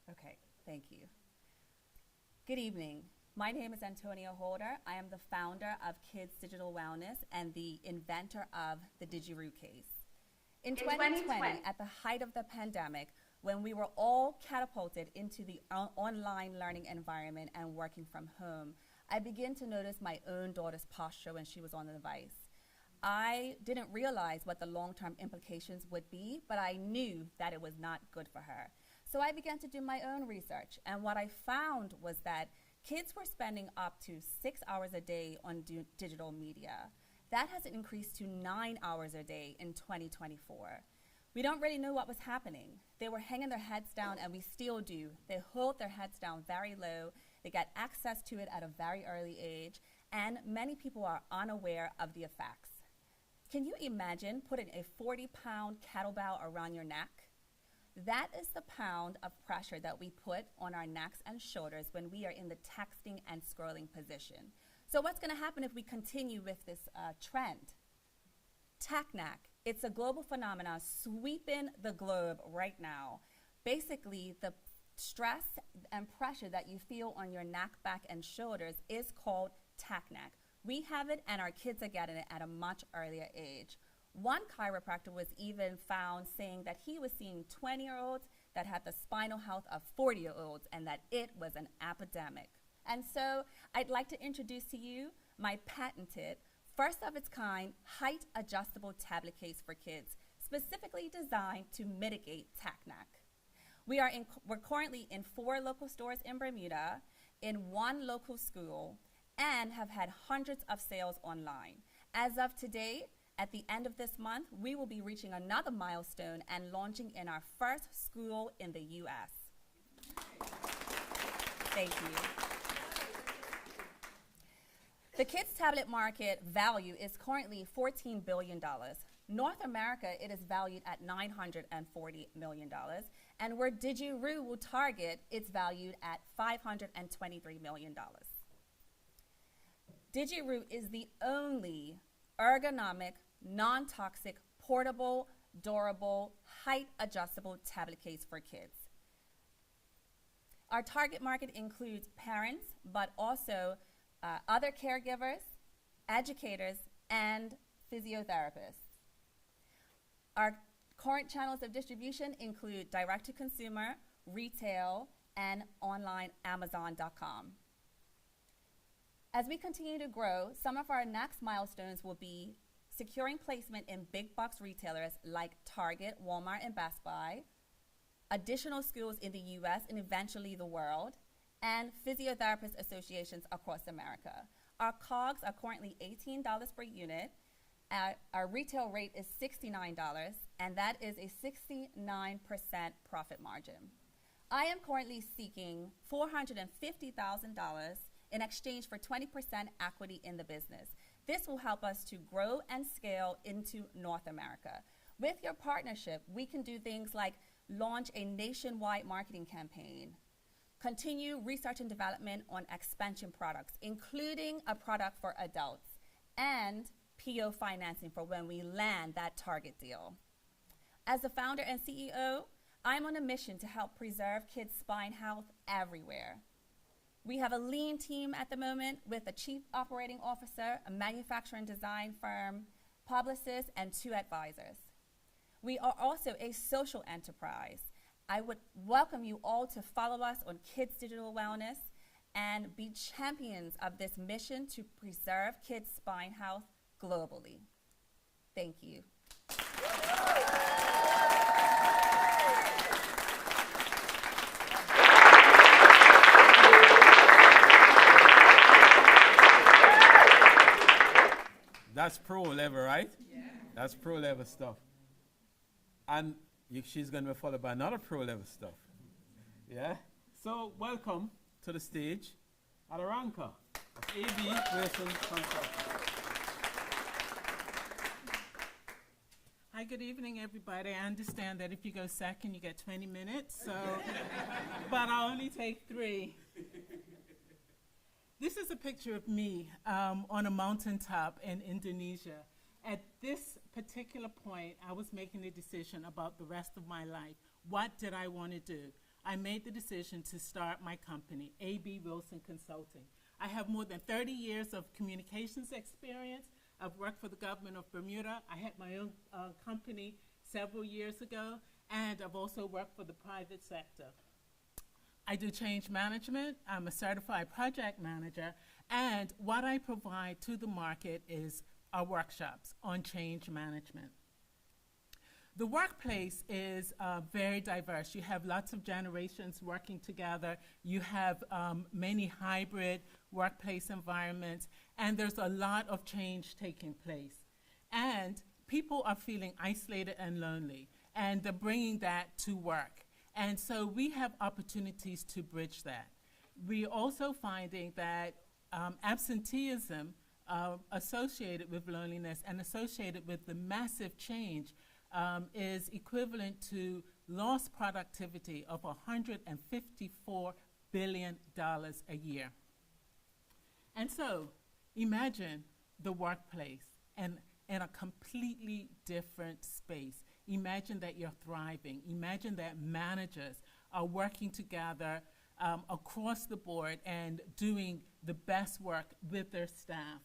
Okay, thank you. Good evening. My name is Antonia Holder. I am the founder of Kids Digital Wellness and the inventor of the Didgeroo case. In 2020, at the height of the pandemic, when we were all catapulted into the online learning environment and working from home, I began to notice my own daughter's posture when she was on the device. I didn't realize what the long-term implications would be, but I knew that it was not good for her. So I began to do my own research, and what I found was that kids were spending up to 6 hours a day on digital media. That has increased to 9 hours a day in 2024. We don't really know what was happening. They were hanging their heads down, and we still do. They hold their heads down very low. They get access to it at a very early age, and many people are unaware of the effects. Can you imagine putting a 40-pound kettlebell around your neck? That is the pound of pressure that we put on our necks and shoulders when we are in the texting and scrolling position. So what's going to happen if we continue with this trend? TechNack, it's a global phenomenon sweeping the globe right now. Basically, the stress and pressure that you feel on your neck, back, and shoulders is called TechNack. We have it, and our kids are getting it at a much earlier age. One chiropractor was even found saying that he was seeing 20-year-olds that had the spinal health of 40-year-olds and that it was an epidemic. And so I'd like to introduce to you my patented, first of its kind, height adjustable tablet case for kids, specifically designed to mitigate TechNack. We're currently in 4 local stores in Bermuda, in 1 local school, and have had hundreds of sales online. As of today, at the end of this month, we will be reaching another milestone and launching in our first school in the U.S. Thank you. The kids' tablet market value is currently $14 billion. North America, it is valued at $940 million, and where Didgeroo will target, it's valued at $523 million. Didgeroo is the only ergonomic, non-toxic, portable, durable, height-adjustable tablet case for kids. Our target market includes parents, but also other caregivers, educators, and physiotherapists. Our current channels of distribution include direct-to-consumer, retail, and online Amazon.com. As we continue to grow, some of our next milestones will be securing placement in big box retailers like Target, Walmart, and Best Buy, additional schools in the US and eventually the world, and physiotherapist associations across America. Our COGS are currently $18 per unit. Our retail rate is $69, and that is a 69% profit margin. I am currently seeking $450,000 in exchange for 20% equity in the business. This will help us to grow and scale into North America. With your partnership, we can do things like launch a nationwide marketing campaign, continue research and development on expansion products, including a product for adults, and PO financing for when we land that target deal. As the founder and CEO, I'm on a mission to help preserve kids' spine health everywhere. We have a lean team at the moment with a chief operating officer, a manufacturing design firm, publicists, and 2 advisors. We are also a social enterprise. I would welcome you all to follow us on Kids Digital Wellness and be champions of this mission to preserve kids' spine health globally. Thank you. That's pro level, right? Yeah. That's pro level stuff. And she's going to be followed by another pro level stuff. Yeah? So, welcome to the stage, Adoranka of A.B. Wilson Consulting. Hi, good evening, everybody. I understand that if you go second, you get 20 minutes, so, but I'll only take 3. This is a picture of me on a mountaintop in Indonesia. At this particular point, I was making a decision about the rest of my life. What did I want to do? I made the decision to start my company, A.B. Wilson Consulting. I have more than 30 years of communications experience. I've worked for the government of Bermuda. I had my own company several years ago, and I've also worked for the private sector. I do change management. I'm a certified project manager, and what I provide to the market is our workshops on change management. The workplace is very diverse. You have lots of generations working together. You have many hybrid workplace environments, and there's a lot of change taking place. And people are feeling isolated and lonely, and they're bringing that to work. And so we have opportunities to bridge that. We're also finding that absenteeism associated with loneliness and associated with the massive change is equivalent to lost productivity of $154 billion a year. And so imagine the workplace and in a completely different space. Imagine that you're thriving. Imagine that managers are working together across the board and doing the best work with their staff.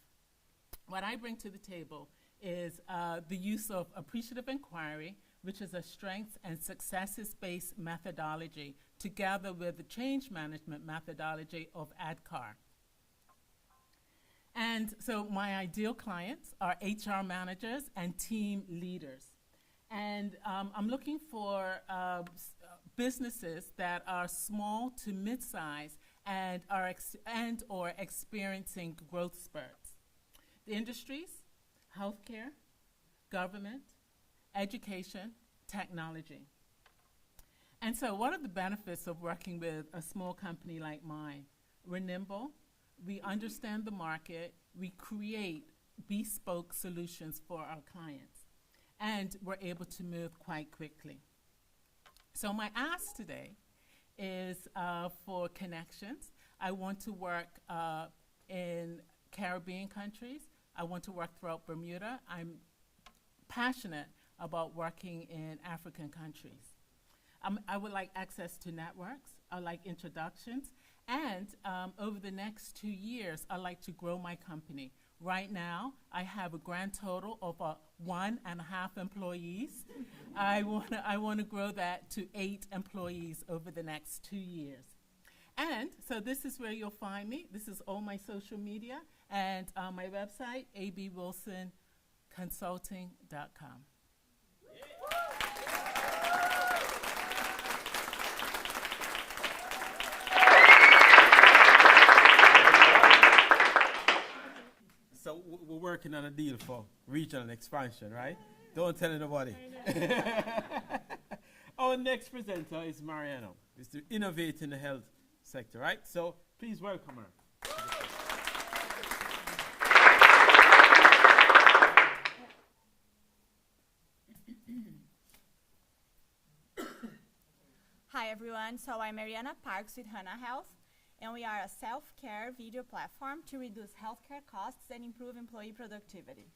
What I bring to the table is the use of appreciative inquiry, which is a strengths and successes-based methodology, together with the change management methodology of ADKAR. And so my ideal clients are HR managers and team leaders. And I'm looking for businesses that are small to mid-size and or experiencing growth spurts. The industries: healthcare, government, education, technology. And so what are the benefits of working with a small company like mine? We're nimble, we understand the market, we create bespoke solutions for our clients, and we're able to move quite quickly. So my ask today is for connections. I want to work in Caribbean countries. I want to work throughout Bermuda. I'm passionate about working in African countries. I would like access to networks. I like introductions. And over the next 2 years, I'd like to grow my company. Right now, I have a grand total of 1.5 employees. I want to grow that to 8 employees over the next 2 years. And so this is where you'll find me. This is all my social media and my website, abwilsonconsulting.com. So we're working on a deal for regional expansion, right? Don't tell anybody. Our next presenter is Mariano. Is to innovate in the health sector, right? So please welcome her. Hi everyone, so I'm Mariana Parks with Hana Health, and we are a self-care video platform to reduce healthcare costs and improve employee productivity.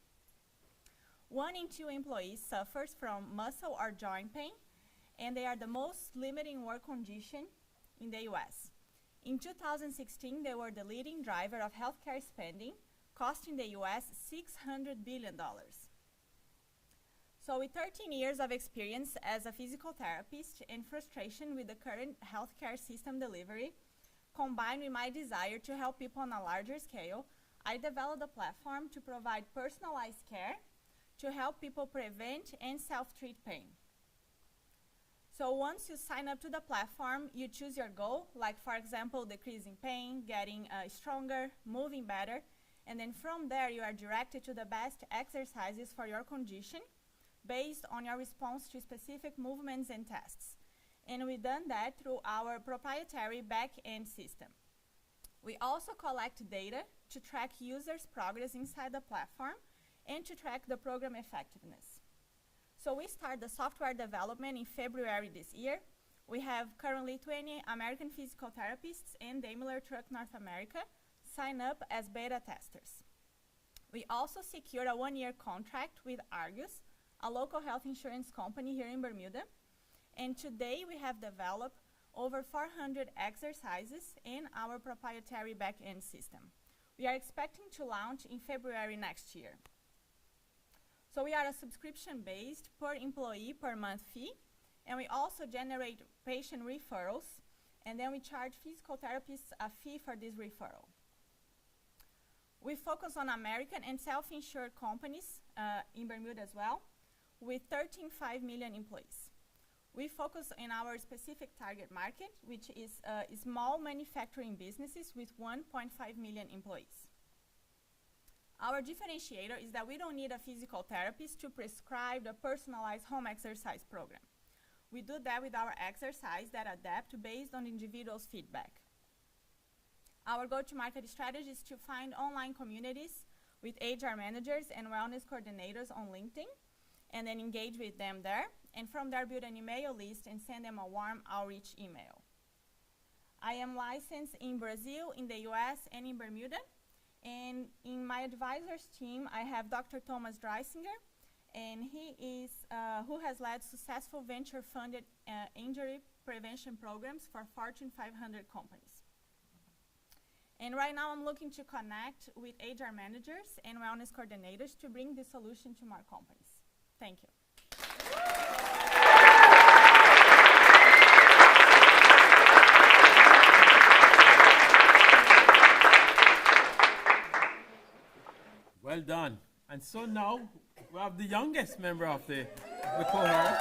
1 in 2 employees suffers from muscle or joint pain, and they are the most limiting work condition in the US. In 2016, they were the leading driver of healthcare spending, costing the US $600 billion. So with 13 years of experience as a physical therapist and frustration with the current healthcare system delivery, combined with my desire to help people on a larger scale, I developed a platform to provide personalized care to help people prevent and self-treat pain. So once you sign up to the platform, you choose your goal, like for example, decreasing pain, getting stronger, moving better, and then from there you are directed to the best exercises for your condition based on your response to specific movements and tests. And we've done that through our proprietary back-end system. We also collect data to track users' progress inside the platform and to track the program effectiveness. So we started the software development in February this year. We have currently 20 American physical therapists and Daimler Truck North America sign up as beta testers. We also secured a 1-year contract with Argus, a local health insurance company here in Bermuda. And today we have developed over 400 exercises in our proprietary back-end system. We are expecting to launch in February next year. So we are a subscription-based per employee per month fee, and we also generate patient referrals, and then we charge physical therapists a fee for this referral. We focus on American and self-insured companies in Bermuda as well, with 13.5 million employees. We focus on our specific target market, which is small manufacturing businesses with 1.5 million employees. Our differentiator is that we don't need a physical therapist to prescribe the personalized home exercise program. We do that with our exercise that adapt based on individual's feedback. Our go-to-market strategy is to find online communities with HR managers and wellness coordinators on LinkedIn, and then engage with them there, and from there build an email list and send them a warm outreach email. I am licensed in Brazil, in the US, and in Bermuda. And in my advisors team, I have Dr. Thomas Dreisinger, and he is who has led successful venture-funded injury prevention programs for Fortune 500 companies. And right now, I'm looking to connect with HR managers and wellness coordinators to bring this solution to more companies. Thank you. Well done. And so now we have the youngest member of the cohort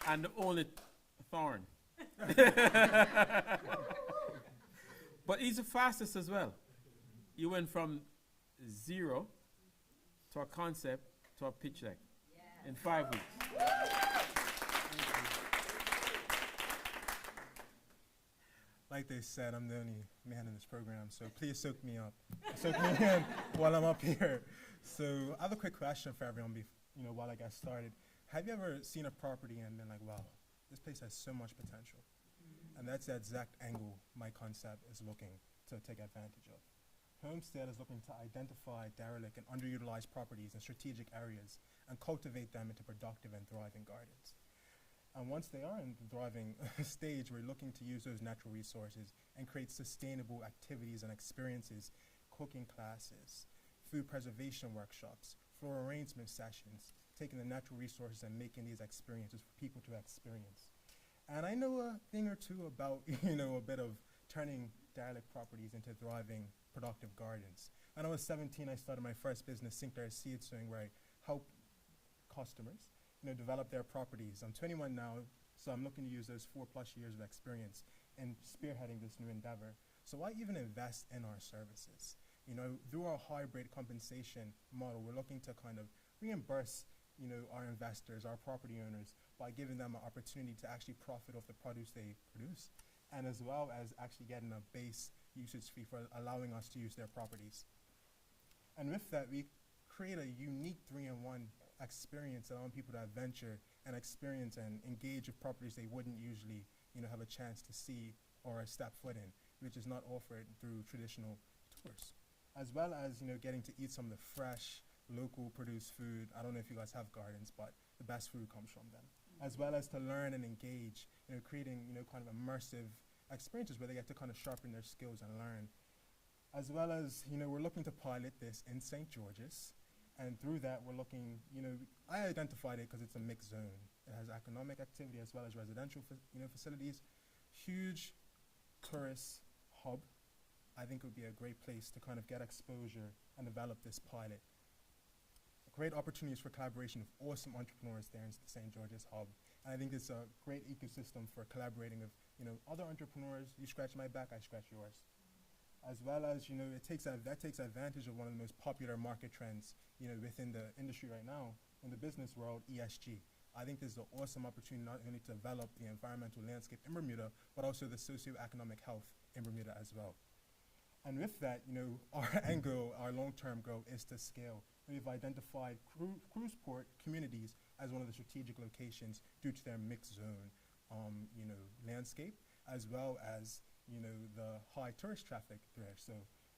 and the only thorn. But he's the fastest as well. You went from 0 to a concept to a pitch deck in 5 weeks. Like they said, I'm the only man in this program, so please soak me up. Soak me in while I'm up here. So I have a quick question for everyone while I get started. Have you ever seen a property and been like, wow, this place has so much potential? And that's the exact angle my concept is looking to take advantage of. Homestead is looking to identify derelict and underutilized properties in strategic areas and cultivate them into productive and thriving gardens. And once they are in the thriving stage, we're looking to use those natural resources and create sustainable activities and experiences, cooking classes, food preservation workshops, floral arrangement sessions, taking the natural resources and making these experiences for people to experience. And I know a thing or two about, a bit of turning derelict properties into thriving, productive gardens. When I was 17, I started my first business, Sinclair Seed Sowing, where I help customers develop their properties. I'm 21 now, so I'm looking to use those 4+ years of experience in spearheading this new endeavor. So why even invest in our services? Through our hybrid compensation model, we're looking to kind of reimburse our investors, our property owners, by giving them an opportunity to actually profit off the produce they produce, and as well as actually getting a base usage fee for allowing us to use their properties. And with that, we create a unique 3-in-1 experience, allowing people to adventure and experience and engage with properties they wouldn't usually have a chance to see or step foot in, which is not offered through traditional tours. As well as getting to eat some of the fresh, local produced food. I don't know if you guys have gardens, but the best food comes from them. As well as to learn and engage, creating kind of immersive experiences where they get to kind of sharpen their skills and learn. As well as we're looking to pilot this in St. George's. And through that, we're looking, I identified it because it's a mixed zone. It has economic activity as well as residential facilities. Huge tourist hub. I think it would be a great place to kind of get exposure and develop this pilot. Great opportunities for collaboration with awesome entrepreneurs there in the St. George's hub. And I think it's a great ecosystem for collaborating with, other entrepreneurs. You scratch my back, I scratch yours. As well as, that takes advantage of one of the most popular market trends, within the industry right now, in the business world, ESG. I think this is an awesome opportunity not only to develop the environmental landscape in Bermuda, but also the socioeconomic health in Bermuda as well. And with that, our end goal, our long-term goal is to scale. We've identified cruise port communities as one of the strategic locations due to their mixed zone, landscape, as well as the high tourist traffic there. So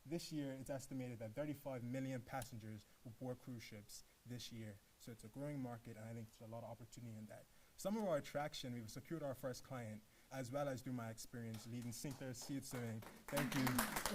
this year, it's estimated that 35 million passengers will board cruise ships this year. So it's a growing market, and I think there's a lot of opportunity in that. some of our attraction, we've secured our first client, as well as through my experience leading Sinclair Seed Sowing. Thank you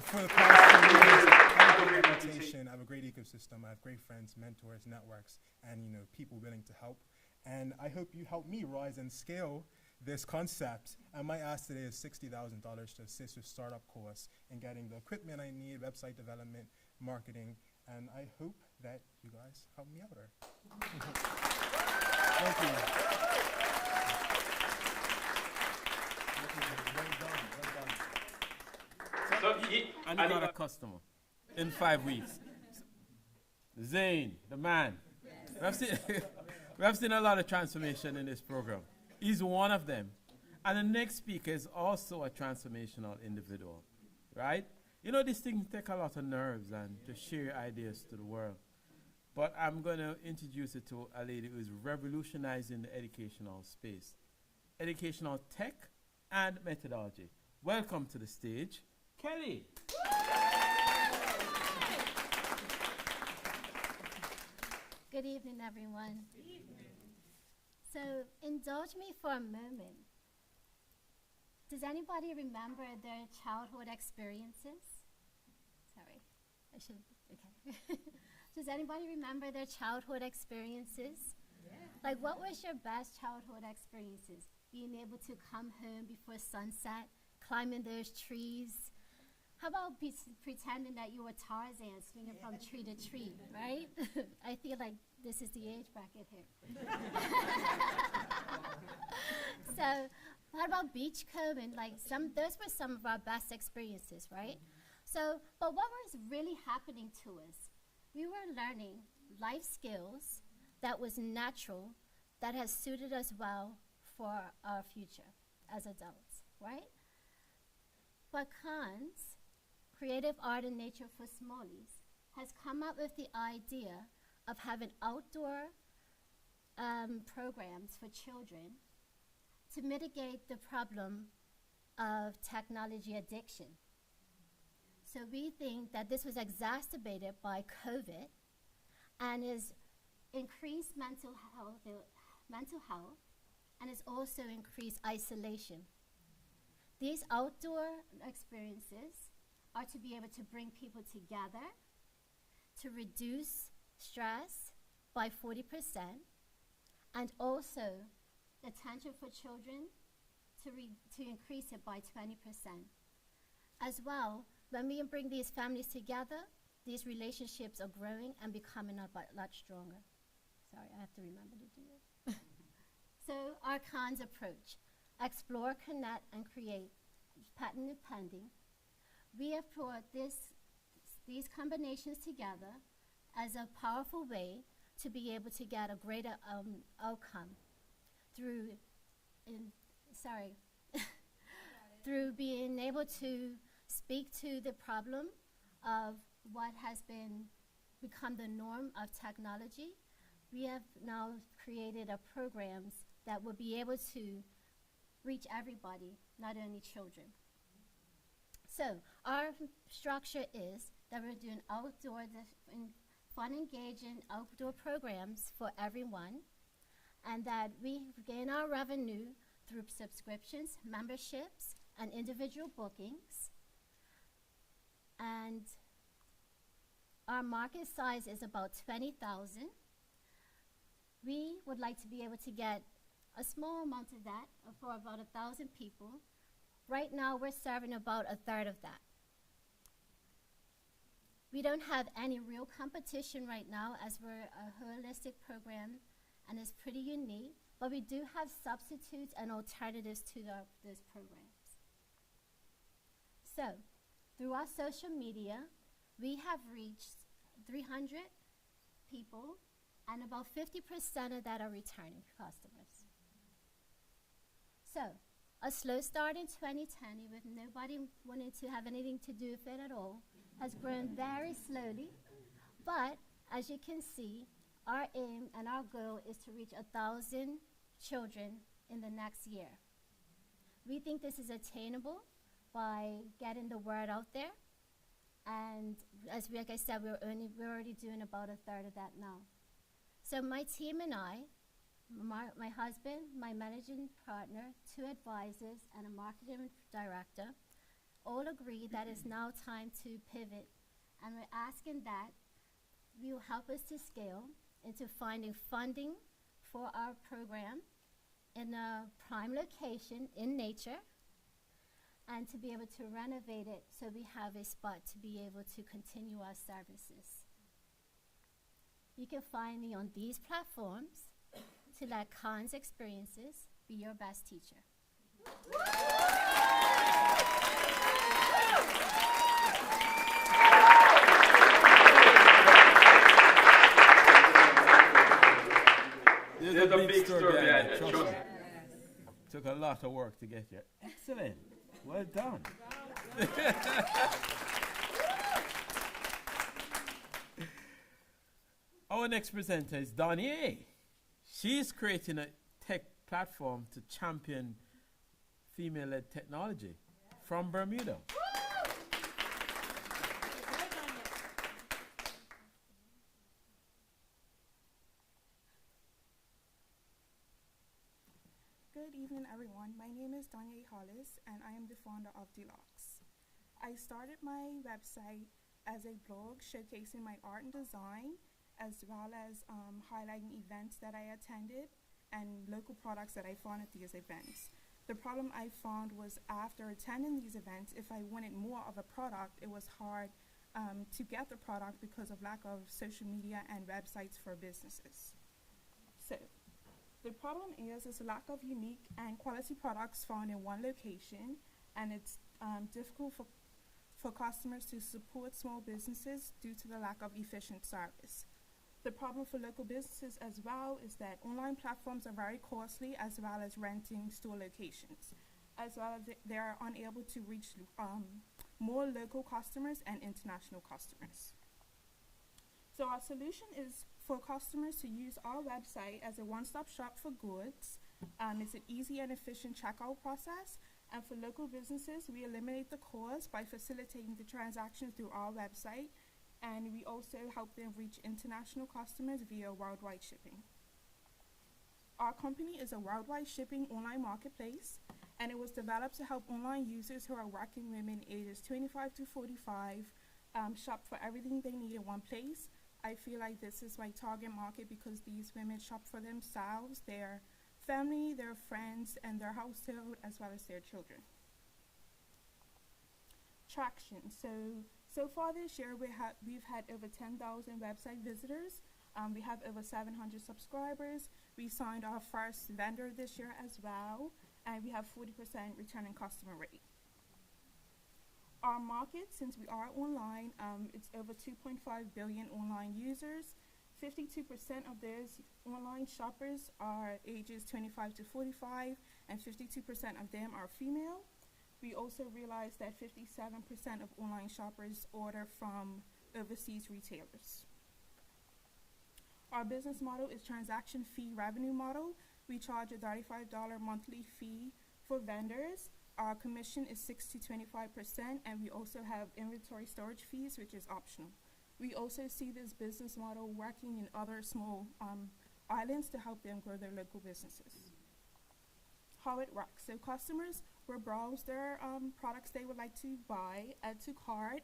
for the past 2 years. I have a great reputation. I have a great ecosystem. I have great friends, mentors, networks, and people willing to help. And I hope you help me rise and scale this concept. And my ask today is $60,000 to assist with startup costs and getting the equipment I need, website development, marketing, and I hope that you guys help me out there. Thank you. And you got a customer in 5 weeks. Zane, the man. We have seen a lot of transformation in this program. He's one of them. And the next speaker is also a transformational individual, right? These things take a lot of nerves and to share ideas to the world. But I'm going to introduce it to a lady who is revolutionizing the educational space, educational tech and methodology. Welcome to the stage, Kelly. Good evening, everyone. So indulge me for a moment. Does anybody remember their childhood experiences? Sorry, I should, okay. Does anybody remember their childhood experiences? Yeah. Like, what was your best childhood experiences? Being able to come home before sunset, climbing those trees. How about pretending that you were Tarzan swinging from tree to tree, right? I feel like this is the age bracket here. So, what about beachcombing? Like, those were some of our best experiences, right? So, but what was really happening to us? We were learning life skills that was natural, that has suited us well for our future as adults, right? But Khan's Creative Art and Nature for Smallies has come up with the idea of having outdoor programs for children to mitigate the problem of technology addiction. So we think that this was exacerbated by COVID and is increased mental health and has also increased isolation. These outdoor experiences are to be able to bring people together, to reduce stress by 40%, and also attention for children to increase it by 20%. As well, when we bring these families together, these relationships are growing and becoming a lot stronger. Sorry, I have to remember to do this. So our Khan's approach, explore, connect, and create, patent pending. We have brought these combinations together as a powerful way to be able to get a greater outcome through through being able to speak to the problem of what has become the norm of technology. We have now created programs that will be able to reach everybody, not only children. So our structure is that we're doing fun, engaging outdoor programs for everyone, and that we gain our revenue through subscriptions, memberships, and individual bookings. And our market size is about 20,000. We would like to be able to get a small amount of that for about 1,000 people. Right now, we're serving about a third of that. We don't have any real competition right now, as we're a holistic program and it's pretty unique, but we do have substitutes and alternatives to those programs. So, through our social media, we have reached 300 people, and about 50% of that are returning customers. So, a slow start in 2020 with nobody wanting to have anything to do with it at all has grown very slowly, but as you can see, our aim and our goal is to reach 1,000 children in the next year. We think this is attainable by getting the word out there, and like I said, we're already doing about a third of that now. So my team and I my husband, my managing partner, 2 advisors, and a marketing director all agree that it's now time to pivot, and we're asking that you will help us to scale into finding funding for our program in a prime location in nature, and to be able to renovate it so we have a spot to be able to continue our services. You can find me on these platforms to let Khan's experiences be your best teacher. There's a big story behind it, trust me. Took a lot of work to get here. Excellent. Well done. Our next presenter is Donnie. She's creating a tech platform to champion female-led technology from Bermuda. Good evening, everyone. My name is Danya Hollis, and I am the founder of Deluxe. I started my website as a blog showcasing my art and design, as well as highlighting events that I attended and local products that I found at these events. The problem I found was after attending these events, if I wanted more of a product, it was hard to get the product because of lack of social media and websites for businesses. So the problem is a lack of unique and quality products found in one location, and it's difficult for customers to support small businesses due to the lack of efficient service. The problem for local businesses as well is that online platforms are very costly, as well as renting store locations, as well as they are unable to reach more local customers and international customers. So our solution is for customers to use our website as a one-stop shop for goods. It's an easy and efficient checkout process. And for local businesses, we eliminate the cost by facilitating the transactions through our website. And we also help them reach international customers via worldwide shipping. Our company is a worldwide shipping online marketplace, and it was developed to help online users who are working women ages 25 to 45 shop for everything they need in one place. I feel like this is my target market because these women shop for themselves, their family, their friends, and their household, as well as their children. Traction. So far this year, we've had over 10,000 website visitors. We have over 700 subscribers. We signed our first vendor this year as well, and we have 40% returning customer rate. Our market, since we are online, it's over 2.5 billion online users. 52% of those online shoppers are ages 25 to 45, and 52% of them are female. We also realized that 57% of online shoppers order from overseas retailers. Our business model is transaction fee revenue model. We charge a $35 monthly fee for vendors. Our commission is 6 to 25%, and we also have inventory storage fees, which is optional. We also see this business model working in other small islands to help them grow their local businesses. How it works. So customers will browse their products they would like to buy, add to cart.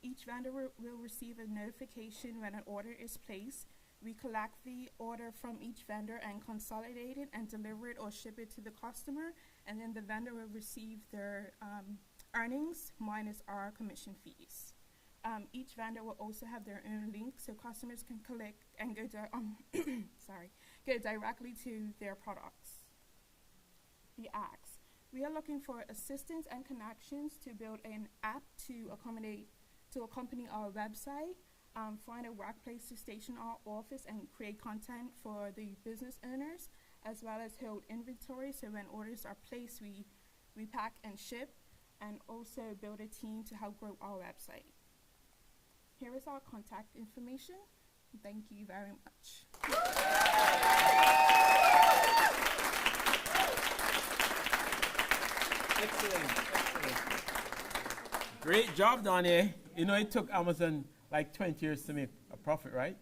Each vendor will receive a notification when an order is placed. We collect the order from each vendor and consolidate it and deliver it or ship it to the customer, and then the vendor will receive their earnings minus our commission fees. Each vendor will also have their own link, so customers can click and go go directly to their products. The acts. We are looking for assistance and connections to build an app to accompany our website, find a workplace to station our office and create content for the business owners, as well as hold inventory, so when orders are placed, we pack and ship, and also build a team to help grow our website. Here is our contact information. Thank you very much. Excellent. Great job, Donnie. You know, it took Amazon like 20 years to make a profit, right?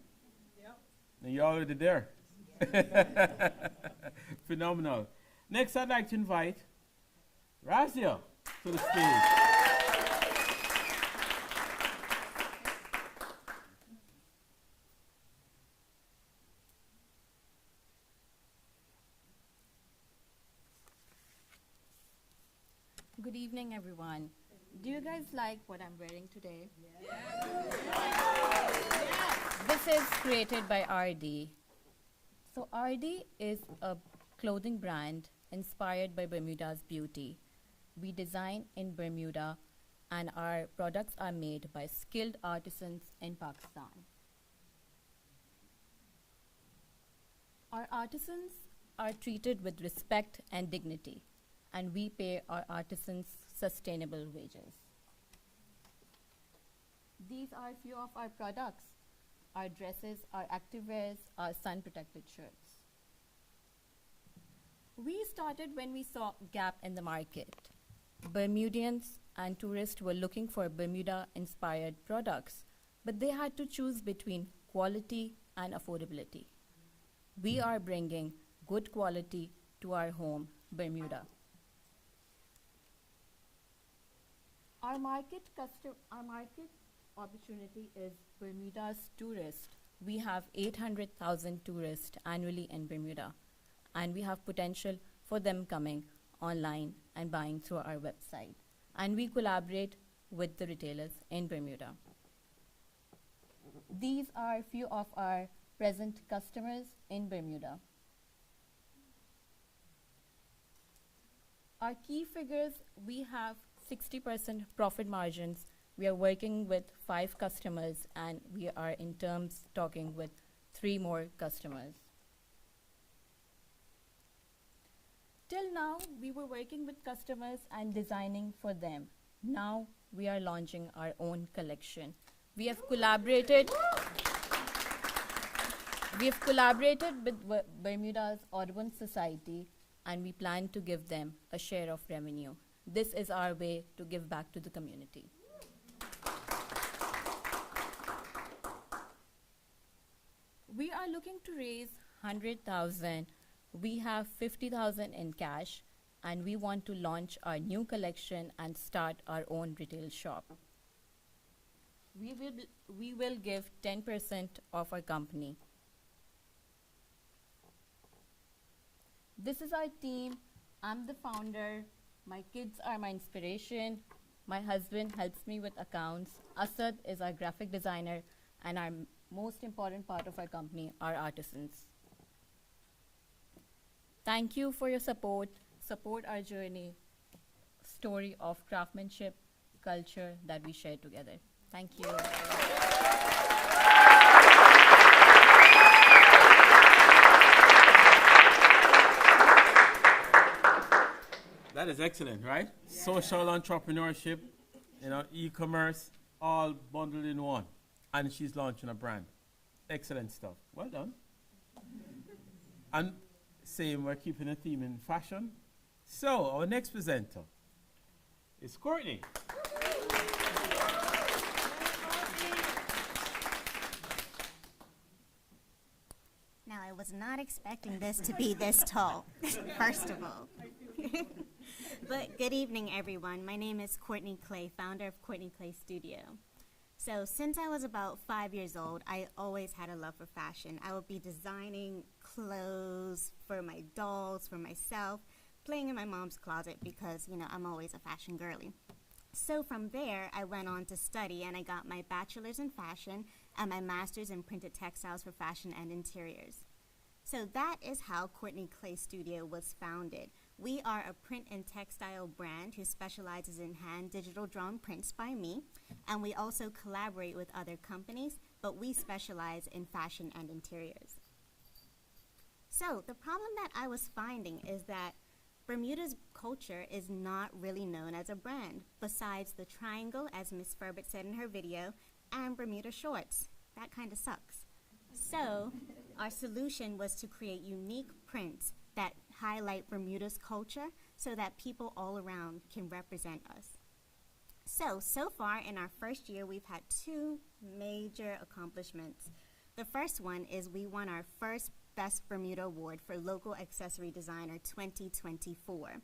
Yep. And you're already there. Phenomenal. Next, I'd like to invite Razia to the stage. Good evening, everyone. Do you guys like what I'm wearing today? This is created by RD. So RD is a clothing brand inspired by Bermuda's beauty. We design in Bermuda, and our products are made by skilled artisans in Pakistan. Our artisans are treated with respect and dignity, and we pay our artisans sustainable wages. These are a few of our products: our dresses, our activewears, our sun-protected shirts. We started when we saw a gap in the market. Bermudians and tourists were looking for Bermuda-inspired products, but they had to choose between quality and affordability. We are bringing good quality to our home, Bermuda. Our market opportunity is Bermuda's tourists. We have 800,000 tourists annually in Bermuda, and we have potential for them coming online and buying through our website. And we collaborate with the retailers in Bermuda. These are a few of our present customers in Bermuda. Our key figures: we have 60% profit margins. We are working with 5 customers, and we are in terms talking with 3 more customers. Till now, we were working with customers and designing for them. Now, we are launching our own collection. We have collaborated with Bermuda's Audubon Society, and we plan to give them a share of revenue. This is our way to give back to the community. We are looking to raise 100,000. We have 50,000 in cash, and we want to launch our new collection and start our own retail shop. We will give 10% of our company. This is our team. I'm the founder. My kids are my inspiration. My husband helps me with accounts. Asad is our graphic designer, and our most important part of our company are artisans. Thank you for your support. Support our journey, story of craftsmanship, culture that we share together. Thank you. That is excellent, right? Social entrepreneurship, e-commerce, all bundled in one. And she's launching a brand. Excellent stuff. Well done. And same, we're keeping a theme in fashion. So, our next presenter is Courtney. Now, I was not expecting this to be this tall, first of all. But good evening, everyone. My name is Courtney Clay, founder of Courtney Clay Studio. So since I was about 5 years old, I always had a love for fashion. I would be designing clothes for my dolls, for myself, playing in my mom's closet because, I'm always a fashion girly. So from there, I went on to study, and I got my bachelor's in fashion and my master's in printed textiles for fashion and interiors. So that is how Courtney Clay Studio was founded. We are a print and textile brand who specializes in hand digital drawn prints by me, and we also collaborate with other companies, but we specialize in fashion and interiors. So the problem that I was finding is that Bermuda's culture is not really known as a brand, besides the triangle, as Miss Ferbert said in her video, and Bermuda shorts. That kind of sucks. So our solution was to create unique prints that highlight Bermuda's culture so that people all around can represent us. So far in our first year, we've had 2 major accomplishments. The first one is we won our first Best Bermuda Award for Local Accessory Designer 2024.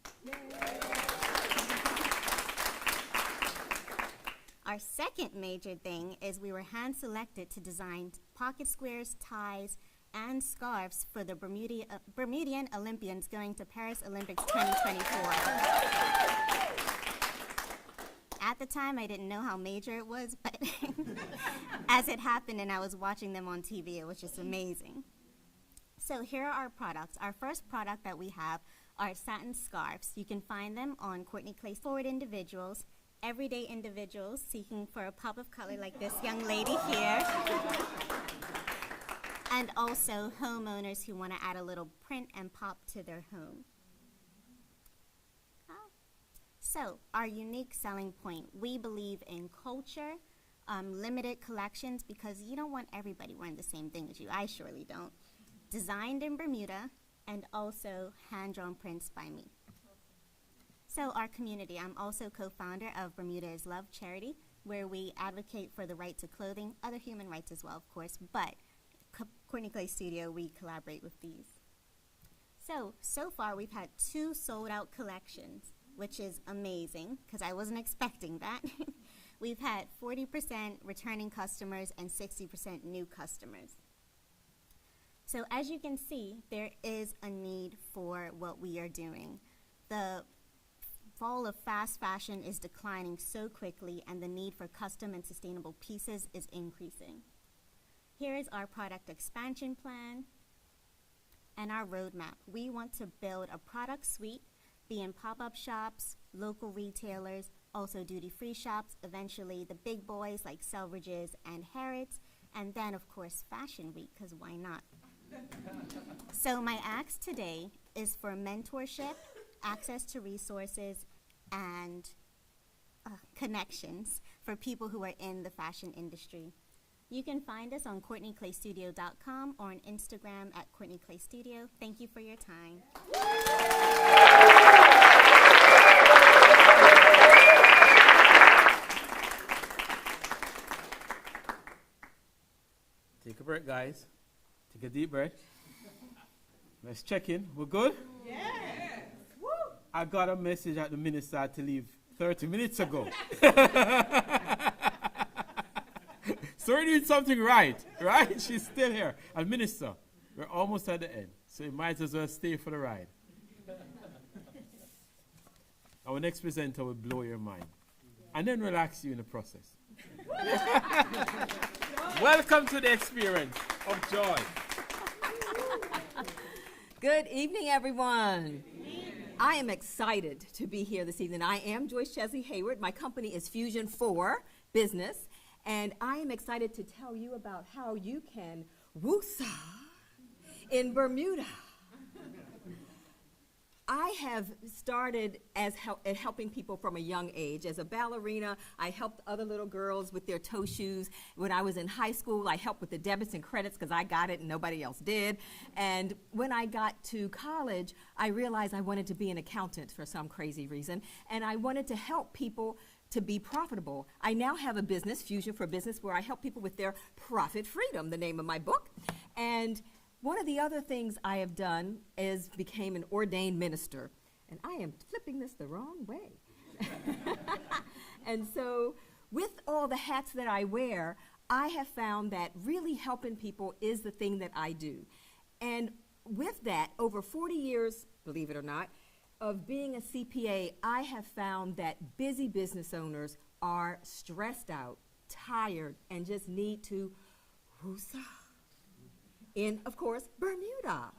Our second major thing is we were hand-selected to design pocket squares, ties, and scarves for the Bermudian Olympians going to Paris Olympics 2024. At the time, I didn't know how major it was, but as it happened and I was watching them on TV, it was just amazing. So here are our products. Our first product that we have are satin scarves. You can find them on Courtney Clay's Forward Individuals, everyday individuals seeking for a pop of color like this young lady here, and also homeowners who want to add a little print and pop to their home. So, our unique selling point, we believe in culture, limited collections, because you don't want everybody wearing the same thing as you. I surely don't. Designed in Bermuda, and also hand-drawn prints by me. So, our community, I'm also co-founder of Bermuda is Love charity, where we advocate for the right to clothing, other human rights as well, of course, but Courtney Clay Studio, we collaborate with these. So far we've had 2 sold-out collections, which is amazing, because I wasn't expecting that. We've had 40% returning customers and 60% new customers. So as you can see, there is a need for what we are doing. The fall of fast fashion is declining so quickly, and the need for custom and sustainable pieces is increasing. Here is our product expansion plan and our roadmap. We want to build a product suite, be in pop-up shops, local retailers, also duty-free shops, eventually the big boys like Selfridges and Harrods, and then of course Fashion Week, because why not? So my ask today is for mentorship, access to resources, and connections for people who are in the fashion industry. You can find us on CourtneyClayStudio.com or on Instagram at Courtney Clay Studio. Thank you for your time. Take a break, guys. Take a deep breath. Let's check in. We're good? Yes. Woo. I got a message at the minister to leave 30 minutes ago. So we're doing something right? She's still here. And minister, we're almost at the end, so you might as well stay for the ride. Our next presenter will blow your mind, and then relax you in the process. Welcome to the experience of joy. Good evening, everyone. I am excited to be here this evening. I am Joyce Chesley Hayward. My company is Fusion 4 Business, and I am excited to tell you about how you can woosah in Bermuda. I have started as helping people from a young age. As a ballerina, I helped other little girls with their toe shoes. When I was in high school, I helped with the debits and credits because I got it and nobody else did. And when I got to college, I realized I wanted to be an accountant for some crazy reason, and I wanted to help people to be profitable. I now have a business, Fusion for Business, where I help people with their profit freedom, the name of my book. And one of the other things I have done is became an ordained minister. And I am flipping this the wrong way. And so with all the hats that I wear, I have found that really helping people is the thing that I do. And with that, over 40 years, believe it or not, of being a CPA, I have found that busy business owners are stressed out, tired, and just need to woosah in, of course, Bermuda.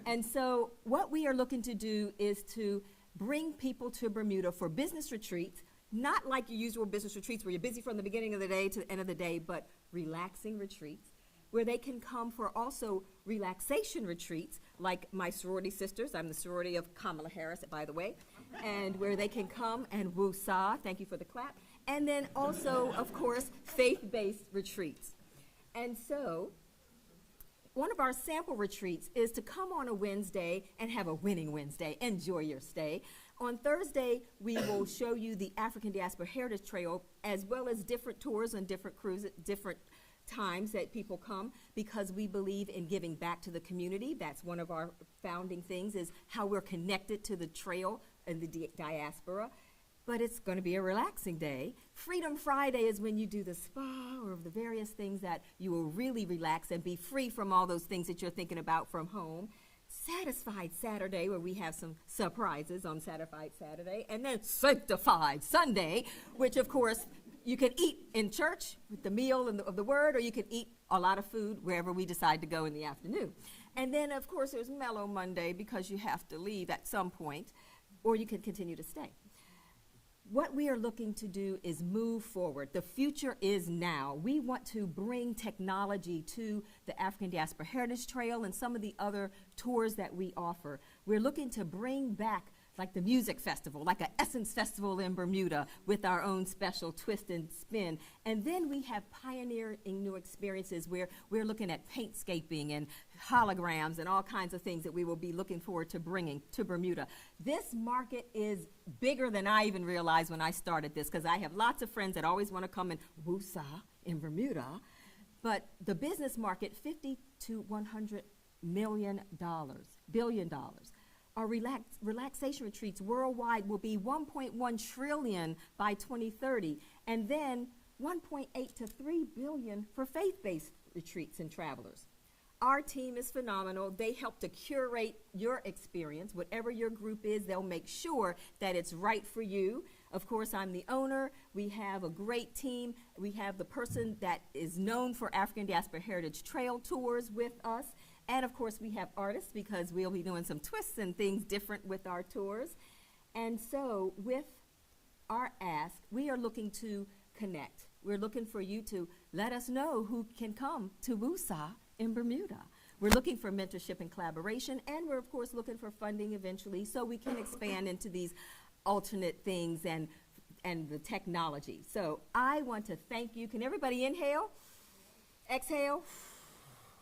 And so what we are looking to do is to bring people to Bermuda for business retreats, not like your usual business retreats where you're busy from the beginning of the day to the end of the day, but relaxing retreats where they can come for also relaxation retreats, like my sorority sisters. I'm the sorority of Kamala Harris, by the way, and where they can come and woosah, thank you for the clap, and then also, of course, faith-based retreats. And so one of our sample retreats is to come on a Wednesday and have a winning Wednesday. Enjoy your stay. On Thursday, we will show you the African Diaspora Heritage Trail, as well as different tours and different cruises, different times that people come because we believe in giving back to the community. That's one of our founding things, is how we're connected to the trail and the diaspora. But it's going to be a relaxing day. Freedom Friday is when you do the spa or the various things that you will really relax and be free from all those things that you're thinking about from home. Satisfied Saturday, where we have some surprises on Satisfied Saturday. And then Sanctified Sunday, which of course you can eat in church with the meal of the word, or you can eat a lot of food wherever we decide to go in the afternoon. And then of course there's Mellow Monday, because you have to leave at some point, or you can continue to stay. What we are looking to do is move forward. The future is now. We want to bring technology to the African Diaspora Heritage Trail and some of the other tours that we offer. We're looking to bring back like the music festival, like an Essence Festival in Bermuda with our own special twist and spin. And then we have pioneering new experiences where we're looking at paintscaping and holograms and all kinds of things that we will be looking forward to bringing to Bermuda. This market is bigger than I even realized when I started this, because I have lots of friends that always want to come and woosah in Bermuda. But the business market, $50 to $100 billion. Our relaxation retreats worldwide will be 1.1 trillion by 2030, and then 1.8 to 3 billion for faith-based retreats and travelers. Our team is phenomenal. They help to curate your experience. Whatever your group is, they'll make sure that it's right for you. Of course, I'm the owner. We have a great team. We have the person that is known for African Diaspora Heritage Trail Tours with us. And of course, we have artists, because we'll be doing some twists and things different with our tours. And so with our ask, we are looking to connect. We're looking for you to let us know who can come to WUSA in Bermuda. We're looking for mentorship and collaboration, and we're of course looking for funding eventually so we can expand into these alternate things and the technology. So I want to thank you. Can everybody inhale? Exhale?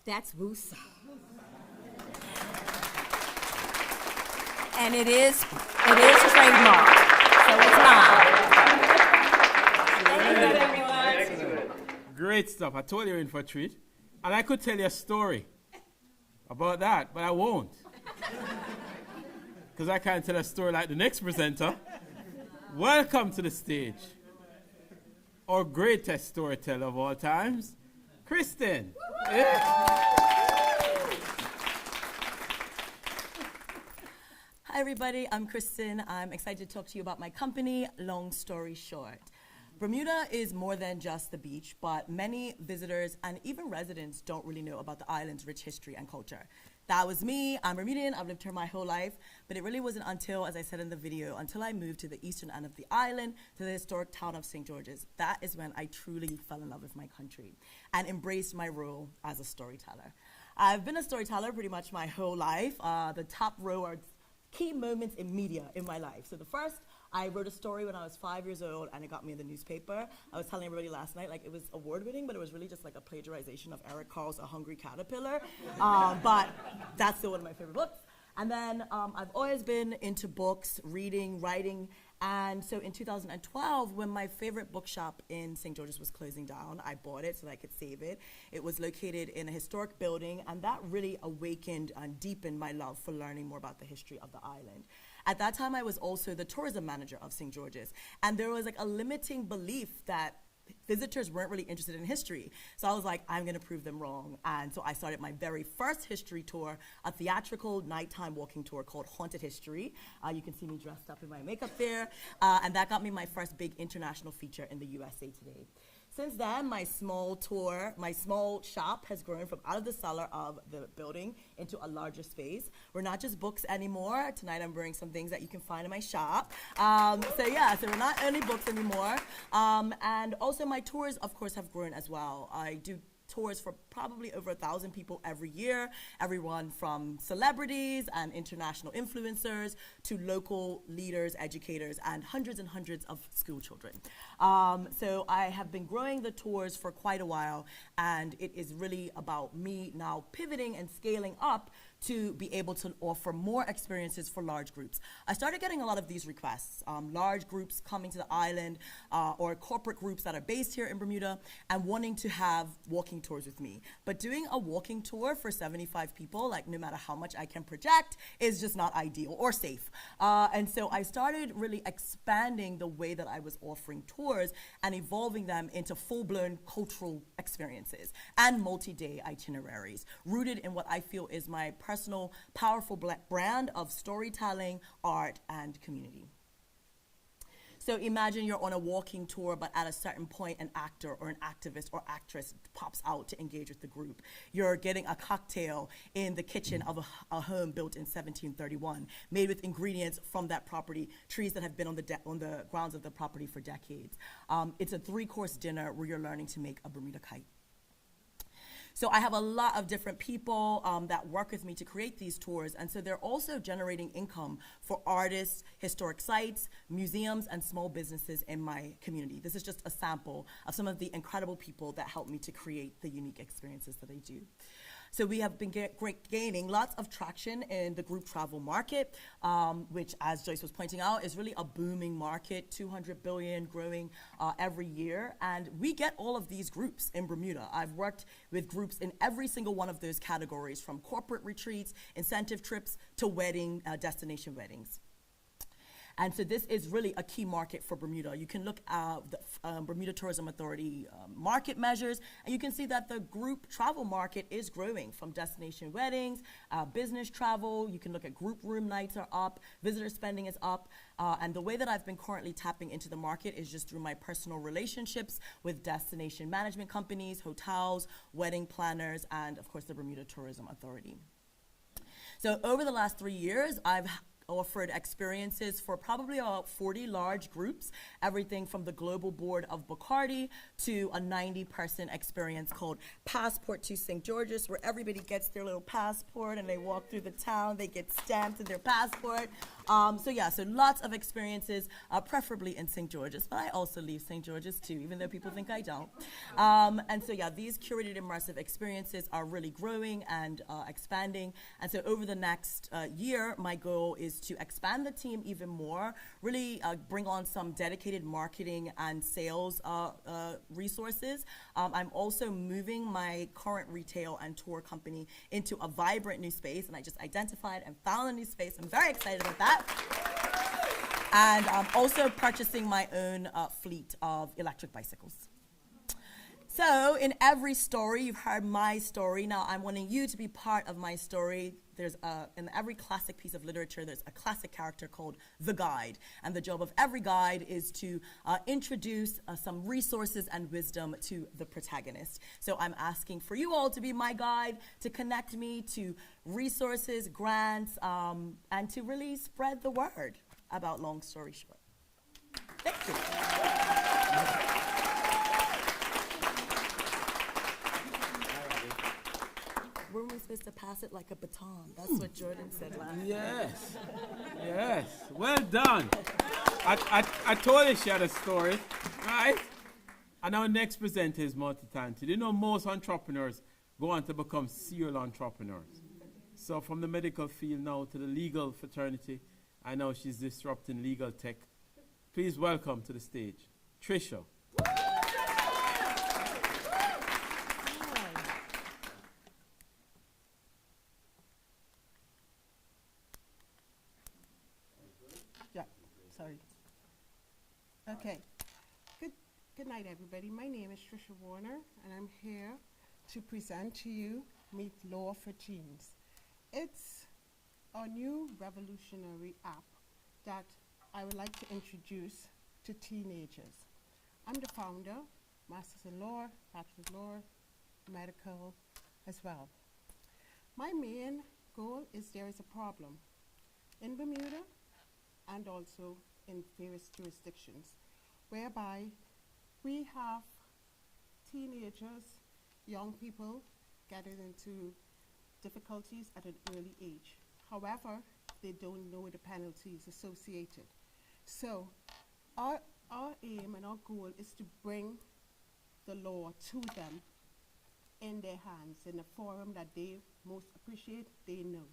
That's WUSA. And it is trademarked, so it's not. Thank you, everyone. Great stuff. I told you you're in for a treat. And I could tell you a story about that, but I won't. Because I can't tell a story like the next presenter. Welcome to the stage, our greatest storyteller of all times, Kristen. Yeah. Hi everybody, I'm Kristen. I'm excited to talk to you about my company, Long Story Short. Bermuda is more than just the beach, but many visitors and even residents don't really know about the island's rich history and culture. That was me. I'm Bermudian. I've lived here my whole life, but it really wasn't until, as I said in the video, until I moved to the eastern end of the island, to the historic town of St. George's. That is when I truly fell in love with my country and embraced my role as a storyteller. I've been a storyteller pretty much my whole life. The top row are key moments in media in my life. So the first, I wrote a story when I was 5 years old, and it got me in the newspaper. I was telling everybody last night, like, it was award-winning, but it was really just like a plagiarization of Eric Carle's A Hungry Caterpillar. But that's still one of my favorite books. And then I've always been into books, reading, writing. And so in 2012, when my favorite bookshop in St. George's was closing down, I bought it so that I could save it. It was located in a historic building, and that really awakened and deepened my love for learning more about the history of the island. At that time, I was also the tourism manager of St. George's, and there was like a limiting belief that visitors weren't really interested in history. So I was like, I'm gonna prove them wrong. And so I started my very first history tour, a theatrical nighttime walking tour called Haunted History. You can see me dressed up in my makeup there. And that got me my first big international feature in the USA Today. Since then, my small shop has grown from out of the cellar of the building into a larger space. We're not just books anymore. Tonight I'm wearing some things that you can find in my shop. So we're not only books anymore. And also my tours, of course, have grown as well. I do tours for probably over 1,000 people every year, everyone from celebrities and international influencers to local leaders, educators, and hundreds of school children. So I have been growing the tours for quite a while, and it is really about me now pivoting and scaling up to be able to offer more experiences for large groups. I started getting a lot of these requests, large groups coming to the island or corporate groups that are based here in Bermuda and wanting to have walking tours with me. But doing a walking tour for 75 people, like no matter how much I can project, is just not ideal or safe. And so I started really expanding the way that I was offering tours and evolving them into full-blown cultural experiences and multi-day itineraries, rooted in what I feel is my personal, powerful brand of storytelling, art, and community. So imagine you're on a walking tour, but at a certain point, an actor or an activist or actress pops out to engage with the group. You're getting a cocktail in the kitchen of a home built in 1731, made with ingredients from that property, trees that have been on the grounds of the property for decades. It's a 3-course dinner where you're learning to make a Bermuda kite. So I have a lot of different people that work with me to create these tours, and so they're also generating income for artists, historic sites, museums, and small businesses in my community. This is just a sample of some of the incredible people that help me to create the unique experiences that I do. So we have been gaining lots of traction in the group travel market, which, as Joyce was pointing out, is really a booming market, 200 billion, growing every year. And we get all of these groups in Bermuda. I've worked with groups in every single one of those categories, from corporate retreats, incentive trips, to wedding, destination weddings. And so this is really a key market for Bermuda. You can look at the Bermuda Tourism Authority market measures, and you can see that the group travel market is growing, from destination weddings, business travel. You can look at group room nights are up, visitor spending is up, and the way that I've been currently tapping into the market is just through my personal relationships with destination management companies, hotels, wedding planners, and of course the Bermuda Tourism Authority. So over the last 3 years, I've offered experiences for probably about 40 large groups, everything from the global board of Bacardi to a 90-person experience called Passport to St. George's, where everybody gets their little passport and they walk through the town, they get stamped in their passport. So lots of experiences, preferably in St. George's, but I also leave St. George's too, even though people think I don't. These curated immersive experiences are really growing and expanding. And so over the next year, my goal is to expand the team even more, really bring on some dedicated marketing and sales resources. I'm also moving my current retail and tour company into a vibrant new space, and I just identified and found a new space. I'm very excited about that. And I'm also purchasing my own fleet of electric bicycles. So in every story, you've heard my story. Now I'm wanting you to be part of my story. There's in every classic piece of literature, there's a classic character called the guide. And the job of every guide is to introduce some resources and wisdom to the protagonist. So I'm asking for you all to be my guide, to connect me to resources, grants, and to really spread the word about Long Story Short. Thank you. Were we supposed to pass it like a baton? That's what Jordan said last night. Yes, yes, well done. I told you she had a story, right? And our next presenter is multi-talented. You know, most entrepreneurs go on to become serial entrepreneurs. So from the medical field now to the legal fraternity, I know she's disrupting legal tech. Please welcome to the stage, Trisha. Sorry. Okay. Good night, everybody. My name is Trisha Warner, and I'm here to present to you Meet Law for Teens. It's a new revolutionary app that I would like to introduce to teenagers. I'm the founder, Masters in Law, Bachelor's in Law, Medical as well. My main goal is there is a problem in Bermuda and also in various jurisdictions, whereby we have teenagers, young people getting into difficulties at an early age. However, they don't know the penalties associated. So our aim and our goal is to bring the law to them in their hands, in a forum that they most appreciate, they know.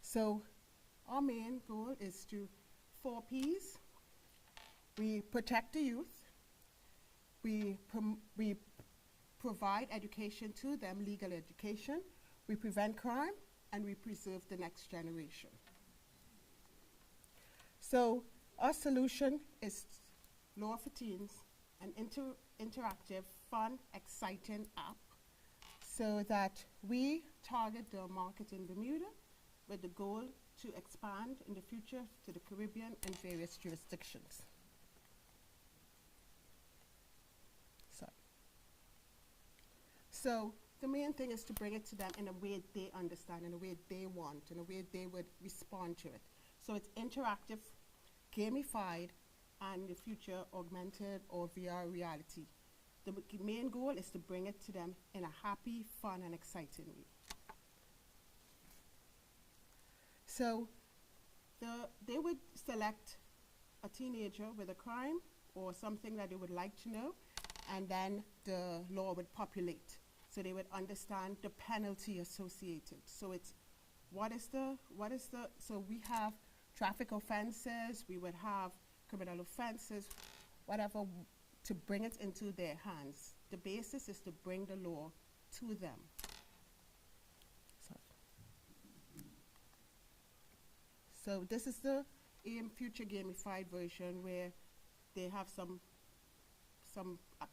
So our main goal is to 4 Ps. We protect the youth. We provide education to them, legal education. We prevent crime, and we preserve the next generation. So our solution is Law for Teens, an interactive, fun, exciting app, so that we target the market in Bermuda with the goal to expand in the future to the Caribbean and various jurisdictions. So the main thing is to bring it to them in a way they understand, in a way they want, in a way they would respond to it. So it's interactive, gamified, and in the future augmented or VR reality. The main goal is to bring it to them in a happy, fun, and exciting way. So they would select a teenager with a crime or something that they would like to know, and then the law would populate. So they would understand the penalty associated. So it's so we have traffic offenses, we would have criminal offenses, whatever, to bring it into their hands. The basis is to bring the law to them. So this is the future gamified version where they have some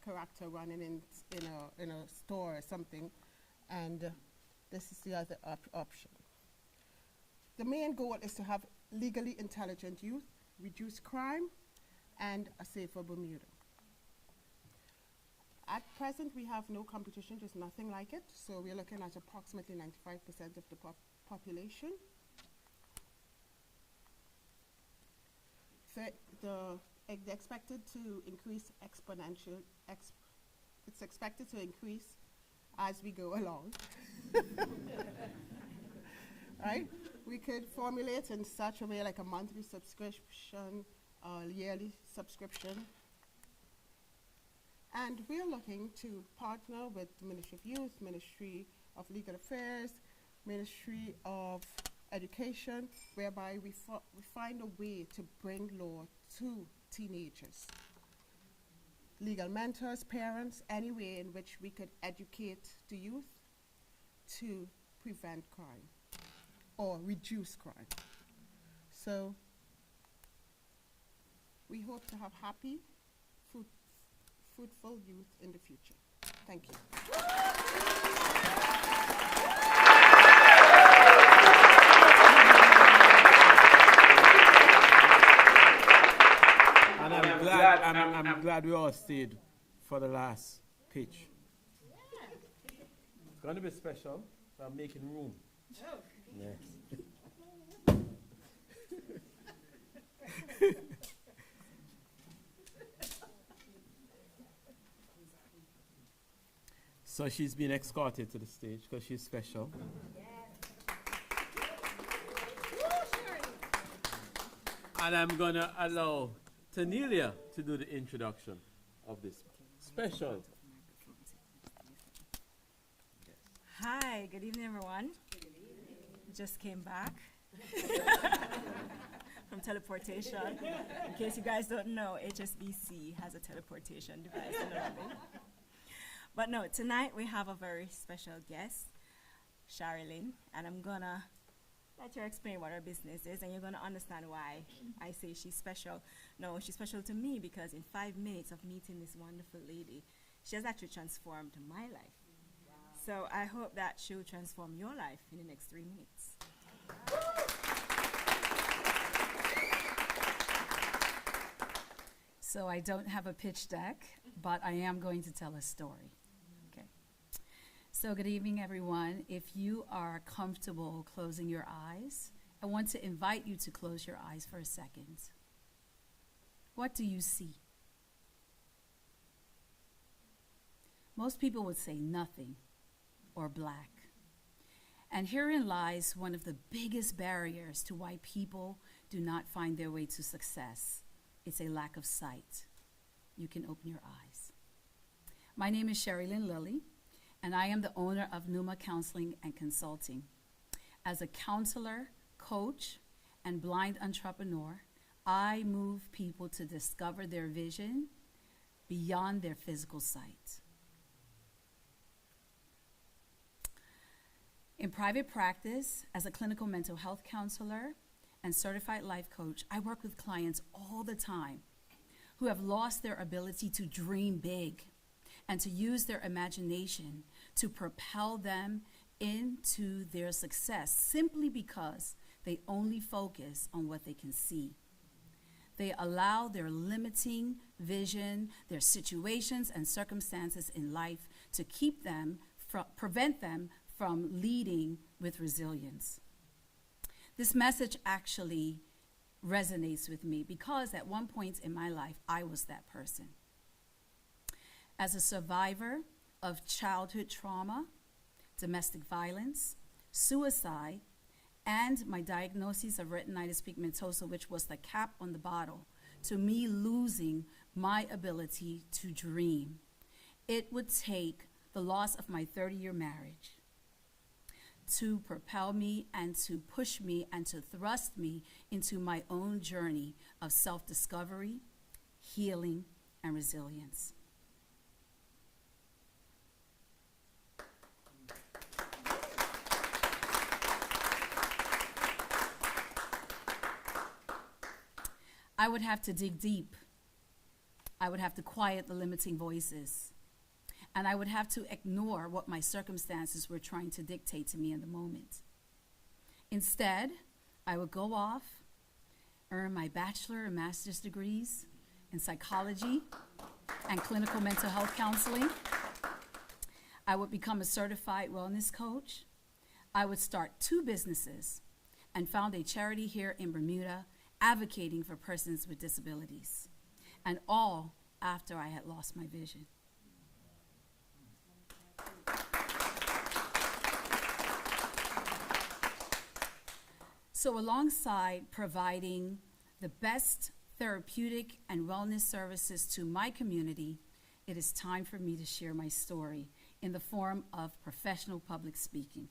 character running in a store or something, and this is the other option. The main goal is to have legally intelligent youth, reduce crime, and a safer Bermuda. At present, we have no competition, just nothing like it. So we're looking at approximately 95% of the population. It's expected to increase exponential. It's expected to increase as we go along. Right? We could formulate in such a way like a monthly subscription, yearly subscription. And we're looking to partner with the Ministry of Youth, Ministry of Legal Affairs, Ministry of Education, whereby we find a way to bring law to teenagers. Legal mentors, parents, any way in which we could educate the youth to prevent crime or reduce crime. So we hope to have happy, fruitful youth in the future. Thank you. And I'm glad we all stayed for the last pitch. It's going to be special, so I'm making room. Yes. So she's been escorted to the stage because she's special. And I'm going to allow Tanelia to do the introduction of this special. Hi, good evening, everyone. Just came back from teleportation. In case you guys don't know, HSBC has a teleportation device in the lobby. But no, tonight we have a very special guest, Sherilyn, and I'm gonna let her explain what her business is, and you're gonna understand why I say she's special. No, she's special to me because in 5 minutes of meeting this wonderful lady, she has actually transformed my life. Wow. So I hope that she'll transform your life in the next 3 minutes. So I don't have a pitch deck, but I am going to tell a story. Okay. So good evening, everyone. If you are comfortable closing your eyes, I want to invite you to close your eyes for a second. What do you see? Most people would say nothing or black. And herein lies one of the biggest barriers to why people do not find their way to success. It's a lack of sight. You can open your eyes. My name is Sherilyn Lilly, and I am the owner of Numa Counseling and Consulting. As a counselor, coach, and blind entrepreneur, I move people to discover their vision beyond their physical sight. In private practice, as a clinical mental health counselor and certified life coach, I work with clients all the time who have lost their ability to dream big and to use their imagination to propel them into their success simply because they only focus on what they can see. They allow their limiting vision, their situations and circumstances in life to prevent them from leading with resilience. This message actually resonates with me because at one point in my life, I was that person. As a survivor of childhood trauma, domestic violence, suicide, and my diagnosis of retinitis pigmentosa, which was the cap on the bottle, to me losing my ability to dream, it would take the loss of my 30-year marriage to propel me and to push me and to thrust me into my own journey of self-discovery, healing, and resilience. I would have to dig deep. I would have to quiet the limiting voices. And I would have to ignore what my circumstances were trying to dictate to me in the moment. Instead, I would go off, earn my bachelor and master's degrees in psychology and clinical mental health counseling. I would become a certified wellness coach. I would start 2 businesses and found a charity here in Bermuda advocating for persons with disabilities, and all after I had lost my vision. So alongside providing the best therapeutic and wellness services to my community, it is time for me to share my story in the form of professional public speaking.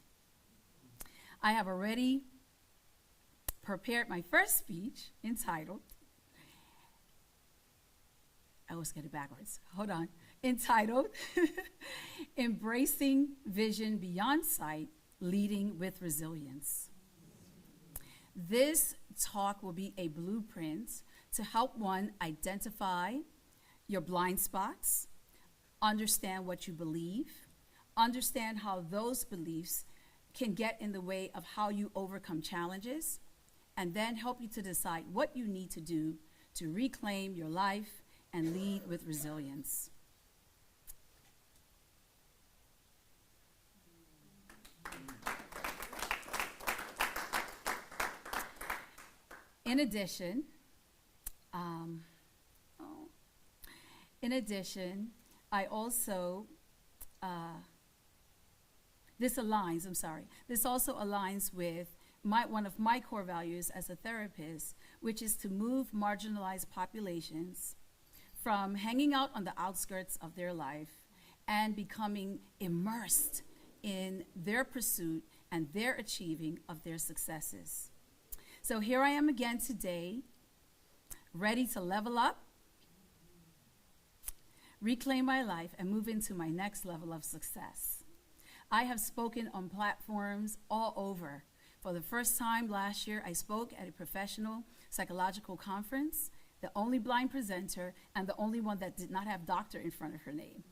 I have already prepared my first speech entitled, I always get it backwards, hold on, entitled, Embracing Vision Beyond Sight, Leading with Resilience. This talk will be a blueprint to help one identify your blind spots, understand what you believe, understand how those beliefs can get in the way of how you overcome challenges, and then help you to decide what you need to do to reclaim your life and lead with resilience. In addition, I also, this also aligns with one of my core values as a therapist, which is to move marginalized populations from hanging out on the outskirts of their life and becoming immersed in their pursuit and their achieving of their successes. So here I am again today, ready to level up, reclaim my life, and move into my next level of success. I have spoken on platforms all over. For the first time last year, I spoke at a professional psychological conference, the only blind presenter and the only one that did not have doctor in front of her name.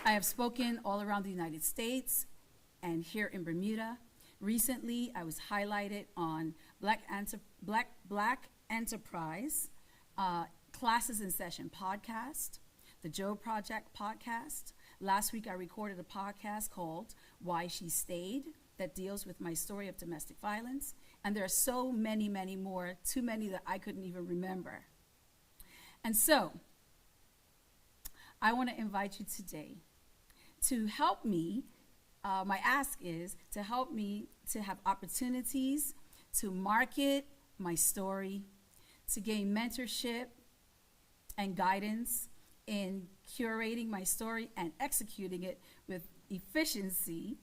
I have spoken all around the United States and here in Bermuda. Recently, I was highlighted on Black Enterprise, Classes in Session podcast, the Joe Project podcast. Last week, I recorded a podcast called Why She Stayed that deals with my story of domestic violence. And there are so many, many more, too many that I couldn't even remember. And so, I want to invite you today to help me. My ask is to help me to have opportunities to market my story, to gain mentorship and guidance in curating my story and executing it with efficiency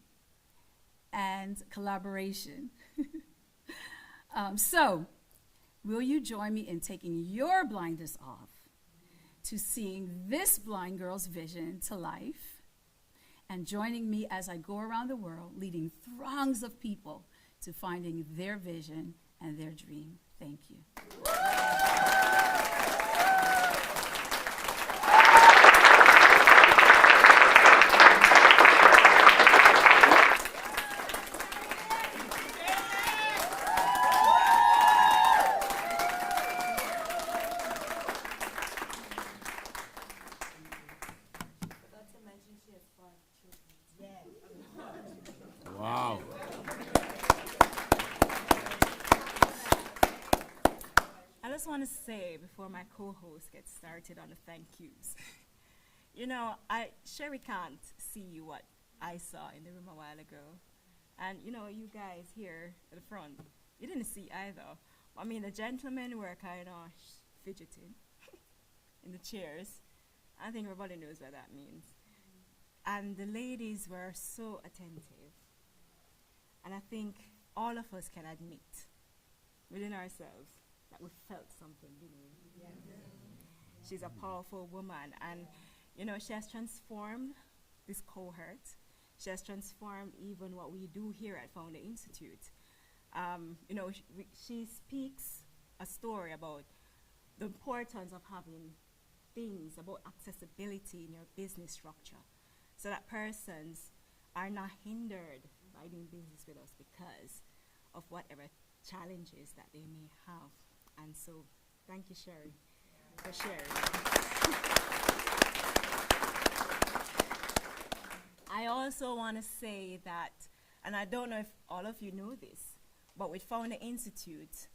and collaboration. So, will you join me in taking your blinders off to seeing this blind girl's vision to life, and joining me as I go around the world leading throngs of people to finding their vision and their dream? Thank you. Wow. I just want to say before my co-host gets started on the thank yous, you know, Sherry can't see what I saw in the room a while ago. And, you know, you guys here at the front, you didn't see either. I mean, the gentlemen were kind of fidgeting in the chairs. I think everybody knows what that means. And the ladies were so attentive. And I think all of us can admit within ourselves that we felt something, didn't we? Yes. She's a powerful woman. And, you know, she has transformed this cohort. She has transformed even what we do here at Founder Institute. You know, she speaks a story about the importance of having things about accessibility in your business structure, so that persons are not hindered by doing business with us because of whatever challenges that they may have. And so, thank you, Sherry, for sharing. I also want to say that, and I don't know if all of you know this, but with Founder Institute,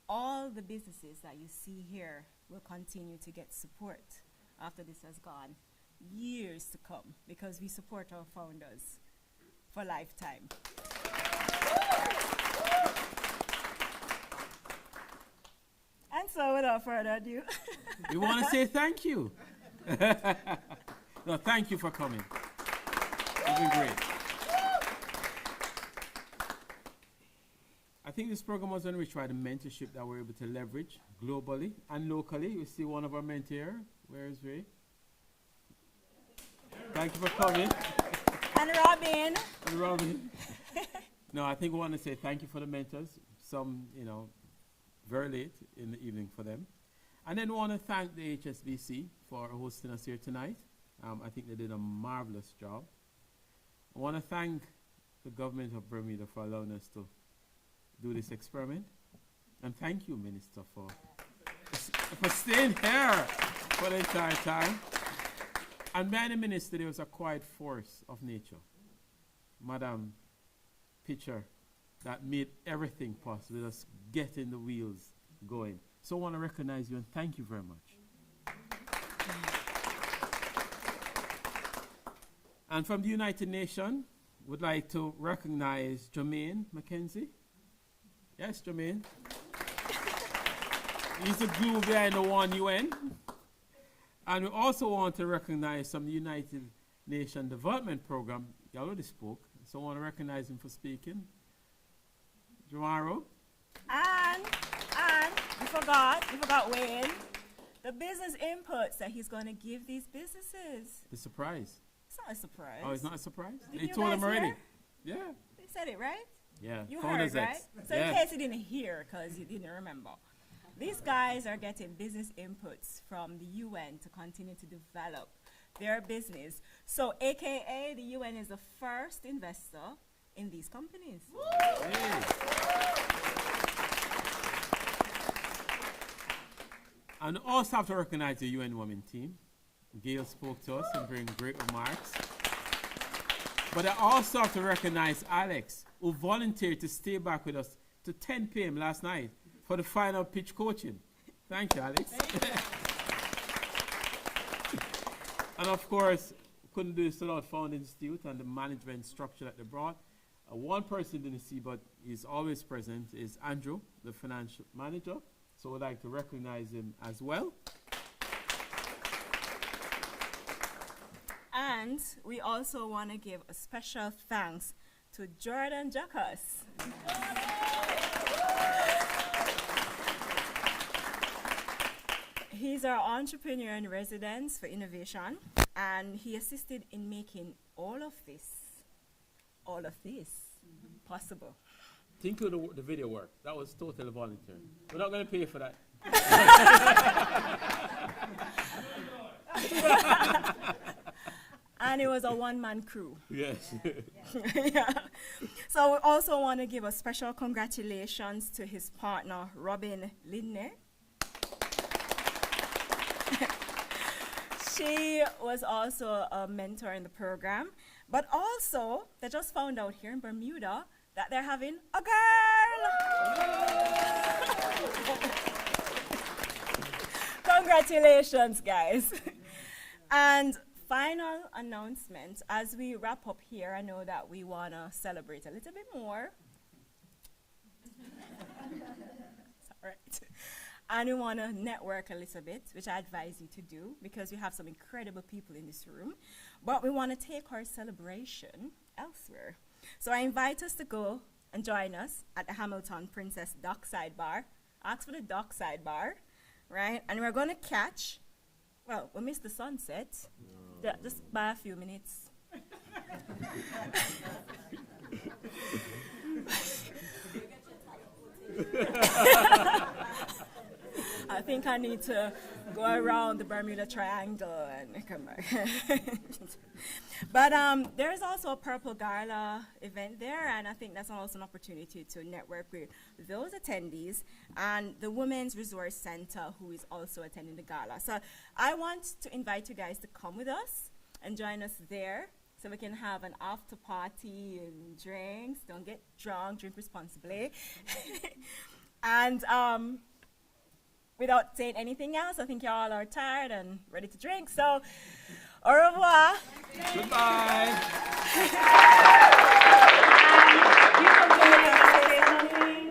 all the businesses that you see here will continue to get support after this has gone, years to come, because we support our founders for lifetime. And so without further ado, We want to say thank you. No, thank you for coming. You've been great. I think this program was enriched by the mentorship that we're able to leverage globally and locally. You see one of our mentors here. Where is Ray? Thank you for coming. And Robin. And Robin. No, I think we want to say thank you for the mentors. Some, you know, very late in the evening for them. And then we want to thank the HSBC for hosting us here tonight. I think they did a marvelous job. I want to thank the government of Bermuda for allowing us to do this experiment. And thank you, Minister, for staying here for the entire time. And by the Minister, there was a quiet force of nature. Madam Pitcher, that made everything possible. Let us get in the wheels going. So I want to recognize you and thank you very much. And from the United Nations, would like to recognize Jermaine McKenzie. Yes, Jermaine. He's the glue behind the One UN. And we also want to recognize from the United Nations Development Program. He already spoke, so I want to recognize him for speaking. Jamaro. And you forgot Wayne, the business inputs that he's going to give these businesses. The surprise. It's not a surprise. Oh, it's not a surprise? Did They you told guys him already. hear? Yeah. They said it, right? Yeah. You Founders heard, right? X. So Yeah. in case you didn't hear, because you didn't remember, these guys are getting business inputs from the UN to continue to develop their business. So AKA, the UN is the first investor in these companies. And also have to recognize the UN Women team. Gail spoke to us and bring great remarks. But I also have to recognize Alex, who volunteered to stay back with us to 10 p.m. last night for the final pitch coaching. Thank you, Alex. And of course, couldn't do this without Founder Institute and the management structure that they brought. One person didn't see, but he's always present, is Andrew, the financial manager. So we'd like to recognize him as well. And we also want to give a special thanks to Jordan Jackas. He's our entrepreneur in residence for innovation, and he assisted in making all of this possible. Think of the video work. That was totally voluntary. We're not going to pay for that. And it was a one-man crew. Yes. Yeah. So we also want to give a special congratulations to his partner, Robin Lindner. She was also a mentor in the program, but also they just found out here in Bermuda that they're having a girl. Congratulations, guys. And final announcement, as we wrap up here, I know that we want to celebrate a little bit more. It's all right. And we want to network a little bit, which I advise you to do because we have some incredible people in this room. But we want to take our celebration elsewhere. So I invite us to go and join us at the Hamilton Princess Dockside Bar. Ask for the Dockside Bar, right? And we're going to catch, well, we missed the sunset. Just by a few minutes. I think I need to go around the Bermuda Triangle and come back. But there is also a Purple Gala event there, and I think that's also an opportunity to network with those attendees and the Women's Resource Center, who is also attending the gala. So I want to invite you guys to come with us and join us there so we can have an after party and drinks. Don't get drunk, drink responsibly. And without saying anything else, I think y'all are tired and ready to drink. So, au revoir. Goodbye.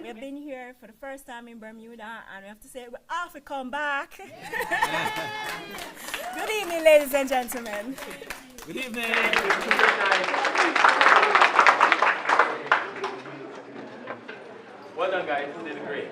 We've been here for the first time in Bermuda, and we have to say we're off, we come back. Good evening, ladies and gentlemen. Good evening. Well done, guys. You did great.